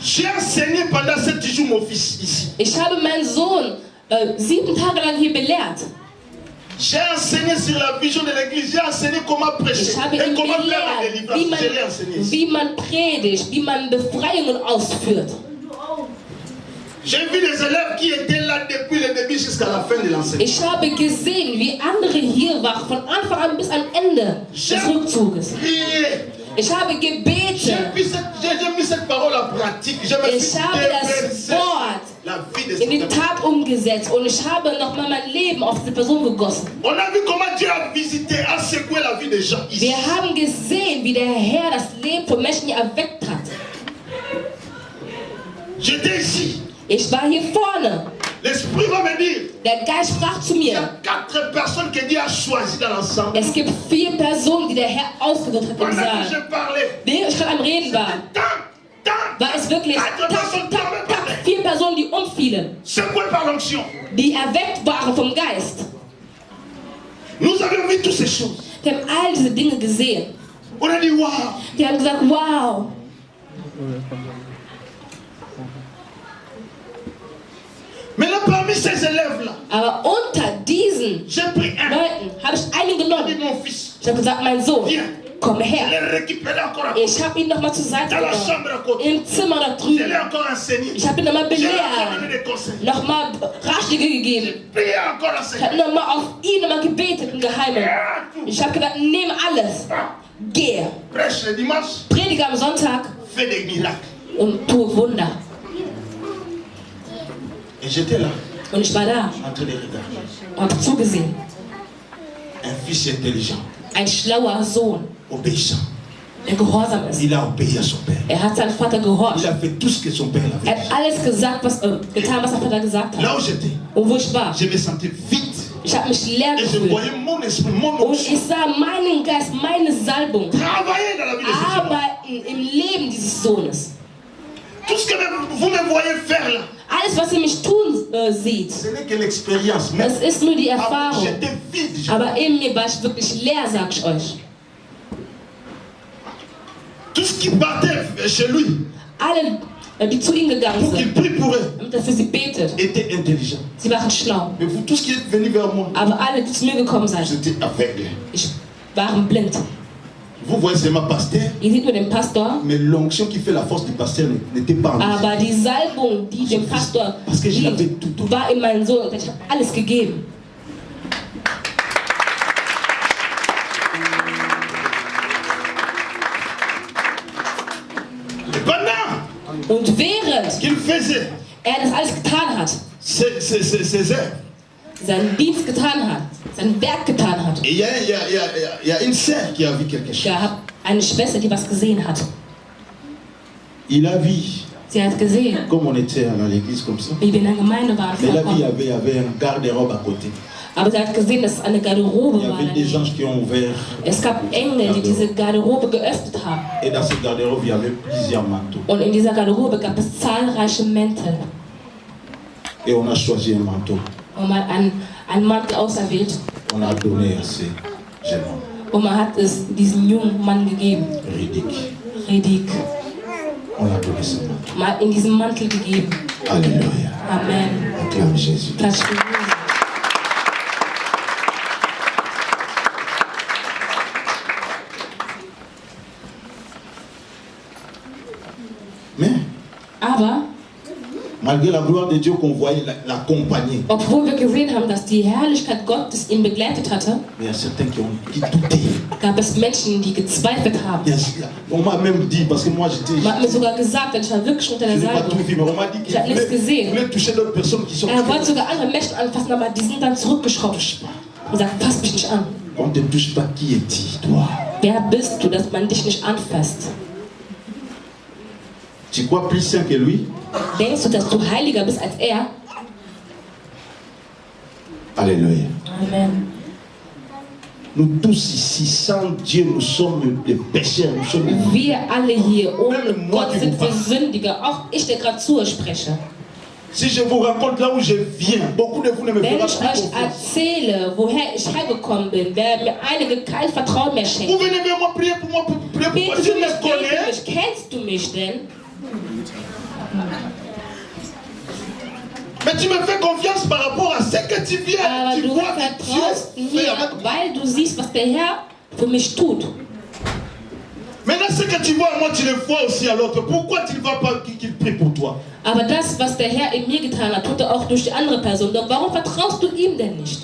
[SPEAKER 3] J'ai enseigné pendant 7 jours mon fils ici.
[SPEAKER 4] Ich habe meinen Sohn 7 Tage lang hier belehrt.
[SPEAKER 3] J'ai enseigné sur la vision de l'église. J'ai enseigné comment prêcher
[SPEAKER 4] Ich habe
[SPEAKER 3] et
[SPEAKER 4] ihm
[SPEAKER 3] comment faire la
[SPEAKER 4] gelehrt,
[SPEAKER 3] délivrance. J'ai rien enseigné ici.
[SPEAKER 4] wie man predigt, wie man Befreiungen ausführt.
[SPEAKER 3] J'ai vu des élèves qui étaient là depuis le début jusqu'à jusqu'à la fin de l'enseignement.
[SPEAKER 4] Ich habe gesehen, wie andere hier waren, von Anfang an bis am Ende des Rückzuges. Ich habe gebetet.
[SPEAKER 3] J'ai mis cette parole en pratique.
[SPEAKER 4] Ich habe das Wort in die Tat umgesetzt und ich habe nochmal mein Leben auf diese Person gegossen.
[SPEAKER 3] On a vu comment Dieu a visité, a secoué la vie des gens ici.
[SPEAKER 4] Wir haben gesehen, wie der Herr das Leben von Menschen hier erweckt hat.
[SPEAKER 3] J'étais ici.
[SPEAKER 4] Ich war hier vorne.
[SPEAKER 3] L'Esprit va me dire.
[SPEAKER 4] Der Geist sprach zu
[SPEAKER 3] Il y
[SPEAKER 4] mir.
[SPEAKER 3] a 4 personnes que Dieu a choisies dans l'ensemble.
[SPEAKER 4] Es gibt 4 Personen, die der Herr ausgewählt hat im
[SPEAKER 3] Pendant que
[SPEAKER 4] Saal.
[SPEAKER 3] je parlais,
[SPEAKER 4] Während ich gerade am Reden war, war es wirklich 4 Personen, die umfielen,
[SPEAKER 3] secouées par l'onction.
[SPEAKER 4] die erweckt waren vom Geist.
[SPEAKER 3] Nous avions vu toutes ces choses.
[SPEAKER 4] Wir haben all diese Dinge gesehen.
[SPEAKER 3] On a dit wow.
[SPEAKER 4] Wir haben gesagt, wow.
[SPEAKER 3] Mais là, parmi ces élèves-là,
[SPEAKER 4] Aber unter diesen
[SPEAKER 3] j'ai pris un.
[SPEAKER 4] Leuten habe ich einen
[SPEAKER 3] J'ai dit
[SPEAKER 4] genommen.
[SPEAKER 3] mon fils.
[SPEAKER 4] Ich habe gesagt, mein Sohn,
[SPEAKER 3] Viens.
[SPEAKER 4] komm
[SPEAKER 3] Je
[SPEAKER 4] her.
[SPEAKER 3] l'ai récupéré encore à côté.
[SPEAKER 4] Ich habe ihn nochmal zur Seite
[SPEAKER 3] Dans la
[SPEAKER 4] genommen.
[SPEAKER 3] chambre à côté.
[SPEAKER 4] Im Zimmer da
[SPEAKER 3] Je l'ai
[SPEAKER 4] drüben.
[SPEAKER 3] encore enseigné.
[SPEAKER 4] Ich habe ihm nochmal
[SPEAKER 3] Je l'ai encore donné
[SPEAKER 4] belehrt.
[SPEAKER 3] des conseils.
[SPEAKER 4] Nochmal Ratschläge gegeben.
[SPEAKER 3] Priez encore
[SPEAKER 4] Ich
[SPEAKER 3] enseigné.
[SPEAKER 4] habe nochmal auf ihn nochmal gebetet im Geheimen. Ich habe gesagt, nimm alles. Geh.
[SPEAKER 3] Prêche le dimanche.
[SPEAKER 4] Predige am Sonntag
[SPEAKER 3] Fais des miracles.
[SPEAKER 4] und tue Wunder.
[SPEAKER 3] Et j'étais là,
[SPEAKER 4] Und ich war da
[SPEAKER 3] en train de regarder.
[SPEAKER 4] und habe zugesehen.
[SPEAKER 3] Un fils intelligent,
[SPEAKER 4] Ein schlauer Sohn,
[SPEAKER 3] obéissant.
[SPEAKER 4] der gehorsam ist.
[SPEAKER 3] Il a obéi à son père.
[SPEAKER 4] Er hat seinem Vater
[SPEAKER 3] Il
[SPEAKER 4] gehorcht.
[SPEAKER 3] a fait tout ce que son père
[SPEAKER 4] Er
[SPEAKER 3] avait
[SPEAKER 4] hat
[SPEAKER 3] dit.
[SPEAKER 4] alles gesagt, getan, was sein Vater gesagt hat.
[SPEAKER 3] Là où j'étais,
[SPEAKER 4] Und wo ich war,
[SPEAKER 3] je me sentais vite.
[SPEAKER 4] ich habe mich leer
[SPEAKER 3] Et je
[SPEAKER 4] gefühlt.
[SPEAKER 3] voyais mon esprit, mon
[SPEAKER 4] Und
[SPEAKER 3] onction
[SPEAKER 4] ich sah meinen Geist, meine Salbung
[SPEAKER 3] travailler dans la vie de ce jeune homme.
[SPEAKER 4] arbeiten im Leben dieses Sohnes.
[SPEAKER 3] Tout ce que vous me voyez faire là,
[SPEAKER 4] Alles, was ihr mich tun seht,
[SPEAKER 3] ce n'est que l'expérience. Mais
[SPEAKER 4] es ist nur die
[SPEAKER 3] ah,
[SPEAKER 4] Erfahrung.
[SPEAKER 3] j'étais vide.
[SPEAKER 4] Aber in mir war ich wirklich leer, sag ich euch.
[SPEAKER 3] Tout ce qui partait chez lui
[SPEAKER 4] Alle, die zu ihm gegangen
[SPEAKER 3] pour qu'il
[SPEAKER 4] sind,
[SPEAKER 3] prie pour eux
[SPEAKER 4] damit er für sie betet,
[SPEAKER 3] était intelligent.
[SPEAKER 4] sie waren schlau.
[SPEAKER 3] Mais vous, tous qui êtes venus vers moi,
[SPEAKER 4] Aber alle, die zu mir gekommen
[SPEAKER 3] vous
[SPEAKER 4] sind,
[SPEAKER 3] étiez aveugles.
[SPEAKER 4] waren blind.
[SPEAKER 3] Vous voyez seulement pasteur,
[SPEAKER 4] Ihr seht nur den Pastor,
[SPEAKER 3] mais l'onction qui fait la force du pasteur n'était pas en lui.
[SPEAKER 4] aber die Salbung, die dem Pastor
[SPEAKER 3] Parce que je l'avais
[SPEAKER 4] dient,
[SPEAKER 3] tout donné.
[SPEAKER 4] war in meinen Sohn. Und ich habe alles gegeben.
[SPEAKER 3] Et pendant
[SPEAKER 4] Und während
[SPEAKER 3] qu'il faisait
[SPEAKER 4] das alles getan hat,
[SPEAKER 3] ses œuvres,
[SPEAKER 4] seinen Dienst getan hat, sein Werk getan hat,
[SPEAKER 3] et il y a une sœur qui a vu quelque chose.
[SPEAKER 4] gab eine Schwester, die was gesehen hat.
[SPEAKER 3] Il a vu,
[SPEAKER 4] Sie hat gesehen,
[SPEAKER 3] comme on était à l'église comme ça,
[SPEAKER 4] wie wir in der Gemeinde waren.
[SPEAKER 3] mais la vie
[SPEAKER 4] vorher.
[SPEAKER 3] il y avait un garde-robe à côté.
[SPEAKER 4] Aber sie hat gesehen, dass es eine Garderobe
[SPEAKER 3] Il y
[SPEAKER 4] war.
[SPEAKER 3] avait des anges qui ont ouvert.
[SPEAKER 4] Es gab Engel, die diese Garderobe geöffnet haben.
[SPEAKER 3] Et dans cette garde-robe, il y avait plusieurs manteaux.
[SPEAKER 4] Und in dieser Garderobe gab es zahlreiche Mäntel.
[SPEAKER 3] Et on a choisi un manteau.
[SPEAKER 4] Und man hat einen Mantel auserwählt.
[SPEAKER 3] On a donné à ces jeunes hommes.
[SPEAKER 4] Und man hat es diesem jungen Mann gegeben. Redik.
[SPEAKER 3] On a donné ce manteau.
[SPEAKER 4] Man hat in diesem Mantel gegeben.
[SPEAKER 3] Alléluia.
[SPEAKER 4] Amen.
[SPEAKER 3] Acclame Jésus.
[SPEAKER 4] Klatsch für Jesus.
[SPEAKER 3] Mais,
[SPEAKER 4] Aber,
[SPEAKER 3] malgré la gloire de Dieu qu'on voyait l'accompagner,
[SPEAKER 4] obwohl wir gesehen haben, dass die Herrlichkeit Gottes ihn begleitet hatte,
[SPEAKER 3] mais il y a certains qui doutaient.
[SPEAKER 4] gab es Menschen, die gezweifelt haben.
[SPEAKER 3] On m'a même dit, parce que moi j'étais.
[SPEAKER 4] Man hat mir sogar gesagt, denn ich war wirklich unter
[SPEAKER 3] Je
[SPEAKER 4] der
[SPEAKER 3] n'ai pas tout
[SPEAKER 4] Salbung.
[SPEAKER 3] vu, mais on m'a dit qu'il
[SPEAKER 4] Ich habe nichts gesehen.
[SPEAKER 3] voulait toucher d'autres personnes qui sont.
[SPEAKER 4] Er wollte sogar andere Menschen anfassen, aber die sind dann zurückgeschraubt und sagt, fass mich nicht an.
[SPEAKER 3] On ne te touche pas, qui es-tu, toi?
[SPEAKER 4] Wer bist du, dass man dich nicht anfasst?
[SPEAKER 3] Tu crois plus saint que lui?
[SPEAKER 4] Denkst du, dass du heiliger bist als er?
[SPEAKER 3] Alléluia.
[SPEAKER 4] Amen.
[SPEAKER 3] Nous tous ici, sans Dieu, nous sommes des pécheurs, nous sommes des...
[SPEAKER 4] Wir alle hier ohne Gott sind wir Sündiger. Auch ich, der gerade zu euch spreche.
[SPEAKER 3] Si je vous raconte là où je viens, beaucoup de vous ne me
[SPEAKER 4] Wenn
[SPEAKER 3] feront
[SPEAKER 4] ich
[SPEAKER 3] plus
[SPEAKER 4] euch
[SPEAKER 3] confiance.
[SPEAKER 4] erzähle, woher ich hergekommen bin, werden mir einige kein Vertrauen mehr
[SPEAKER 3] Vous
[SPEAKER 4] schenken.
[SPEAKER 3] venez vers moi prier pour moi, pour prier pour moi.
[SPEAKER 4] Betest
[SPEAKER 3] Je
[SPEAKER 4] du mich,
[SPEAKER 3] me connais.
[SPEAKER 4] betest du mich? Kennst du mich denn?
[SPEAKER 3] Mais tu me fais confiance par rapport à ce que tu viens.
[SPEAKER 4] Aber
[SPEAKER 3] Tu
[SPEAKER 4] du
[SPEAKER 3] vois que Dieu
[SPEAKER 4] vertraust
[SPEAKER 3] fait
[SPEAKER 4] mir,
[SPEAKER 3] avec moi.
[SPEAKER 4] weil du siehst, was der Herr für mich tut.
[SPEAKER 3] Maintenant, ce que tu vois à moi, tu le vois aussi à l'autre. Pourquoi tu ne vas pas qu'il prie pour toi?
[SPEAKER 4] Aber das, was der Herr in mir getan hat, tut er auch durch die andere Person. Doch warum vertraust du ihm denn nicht?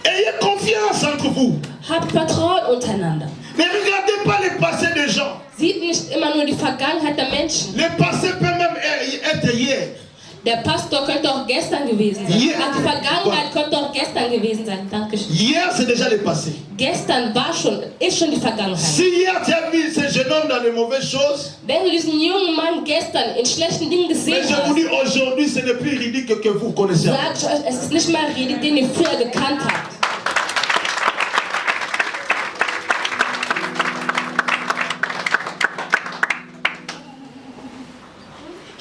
[SPEAKER 3] Ayez confiance entre vous.
[SPEAKER 4] Habt Vertrauen untereinander.
[SPEAKER 3] Ne regardez pas le passé des gens.
[SPEAKER 4] Sieht nicht immer nur die Vergangenheit der Menschen.
[SPEAKER 3] Le passé peut même être hier.
[SPEAKER 4] Der Pastor könnte auch gestern gewesen sein.
[SPEAKER 3] Hier.
[SPEAKER 4] Die Vergangenheit könnte auch gestern gewesen sein. Dankeschön.
[SPEAKER 3] Hier, c'est déjà le passé.
[SPEAKER 4] Gestern ist schon die Vergangenheit.
[SPEAKER 3] Si hier tu as vu ce jeune homme dans les mauvaises choses,
[SPEAKER 4] wenn du diesen jungen Mann gestern in schlechten Dingen gesehen
[SPEAKER 3] mais je vous dis aujourd'hui, ce n'est plus ridicule que vous connaissez.
[SPEAKER 4] Sag ich euch, es ist nicht mehr Riddick, den ihr früher gekannt habt.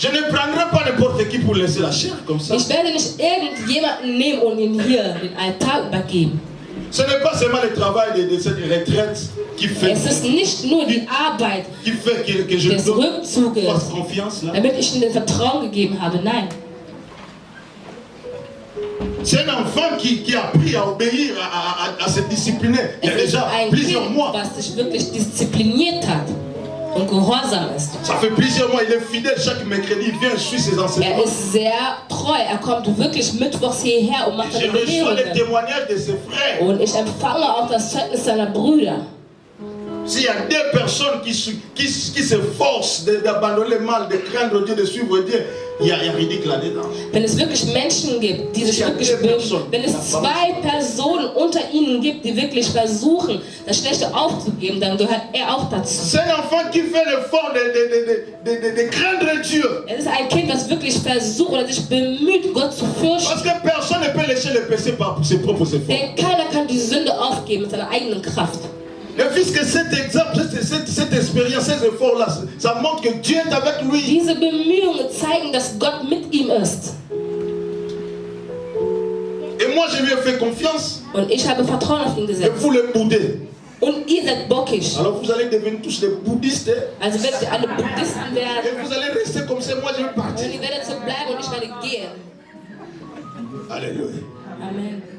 [SPEAKER 3] Je ne prendrai pas n'importe qui pour laisser la chair comme ça.
[SPEAKER 4] Ich werde nicht irgendjemanden nehmen und ihn hier den Altar übergeben.
[SPEAKER 3] Ce n'est pas seulement le travail de cette retraite qui fait,
[SPEAKER 4] es ist nicht nur die Arbeit
[SPEAKER 3] qui fait que je
[SPEAKER 4] des Rückzuges,
[SPEAKER 3] fasse confiance là.
[SPEAKER 4] Damit ich ihnen Vertrauen gegeben habe. Nein.
[SPEAKER 3] C'est un enfant qui a appris à obéir, à se discipliner. Il y a déjà plusieurs mois.
[SPEAKER 4] Was sich wirklich diszipliniert hat und gehorsam ist.
[SPEAKER 3] Ça fait plusieurs mois, il est fidèle chaque mercredi, il vient suivre ses enseignements.
[SPEAKER 4] Ist sehr treu, kommt wirklich mittwochs hierher und macht seine
[SPEAKER 3] Belehrungen. Je reçois les témoignages de ses frères.
[SPEAKER 4] Und ich empfange auch das Zeugnis seiner Brüder.
[SPEAKER 3] S'il y a deux personnes qui s'efforcent d'abandonner le mal, de craindre Dieu, de suivre Dieu, il y a ridicule là-dedans.
[SPEAKER 4] Wenn es wirklich Menschen gibt, die sich wirklich bemühen, wenn es zwei Personen unter ihnen gibt, die wirklich versuchen, das Schlechte aufzugeben, dann gehört er auch dazu.
[SPEAKER 3] C'est un enfant qui fait l'effort de craindre Dieu.
[SPEAKER 4] Es ist ein Kind, das wirklich versucht oder sich bemüht, Gott zu fürchten.
[SPEAKER 3] Parce que personne ne peut laisser le péché par ses propres efforts.
[SPEAKER 4] Denn keiner kann die Sünde aufgeben mit seiner eigenen Kraft.
[SPEAKER 3] Et puisque cet exemple, cette expérience, ces efforts-là, ça montre que Dieu est avec lui.
[SPEAKER 4] Diese Bemühungen zeigen, dass Gott mit ihm ist.
[SPEAKER 3] Et moi, je lui ai fait confiance.
[SPEAKER 4] Und ich habe Vertrauen auf ihn gesetzt.
[SPEAKER 3] Et vous le boudez.
[SPEAKER 4] Und ihr seid bockig.
[SPEAKER 3] Alors vous allez devenir tous des bouddhistes.
[SPEAKER 4] Also werdet ihr alle Buddhisten werden.
[SPEAKER 3] Et vous allez rester comme ça, moi je vais partir.
[SPEAKER 4] Und ihr werdet so bleiben und ich werde gehen.
[SPEAKER 3] Alléluia.
[SPEAKER 4] Amen.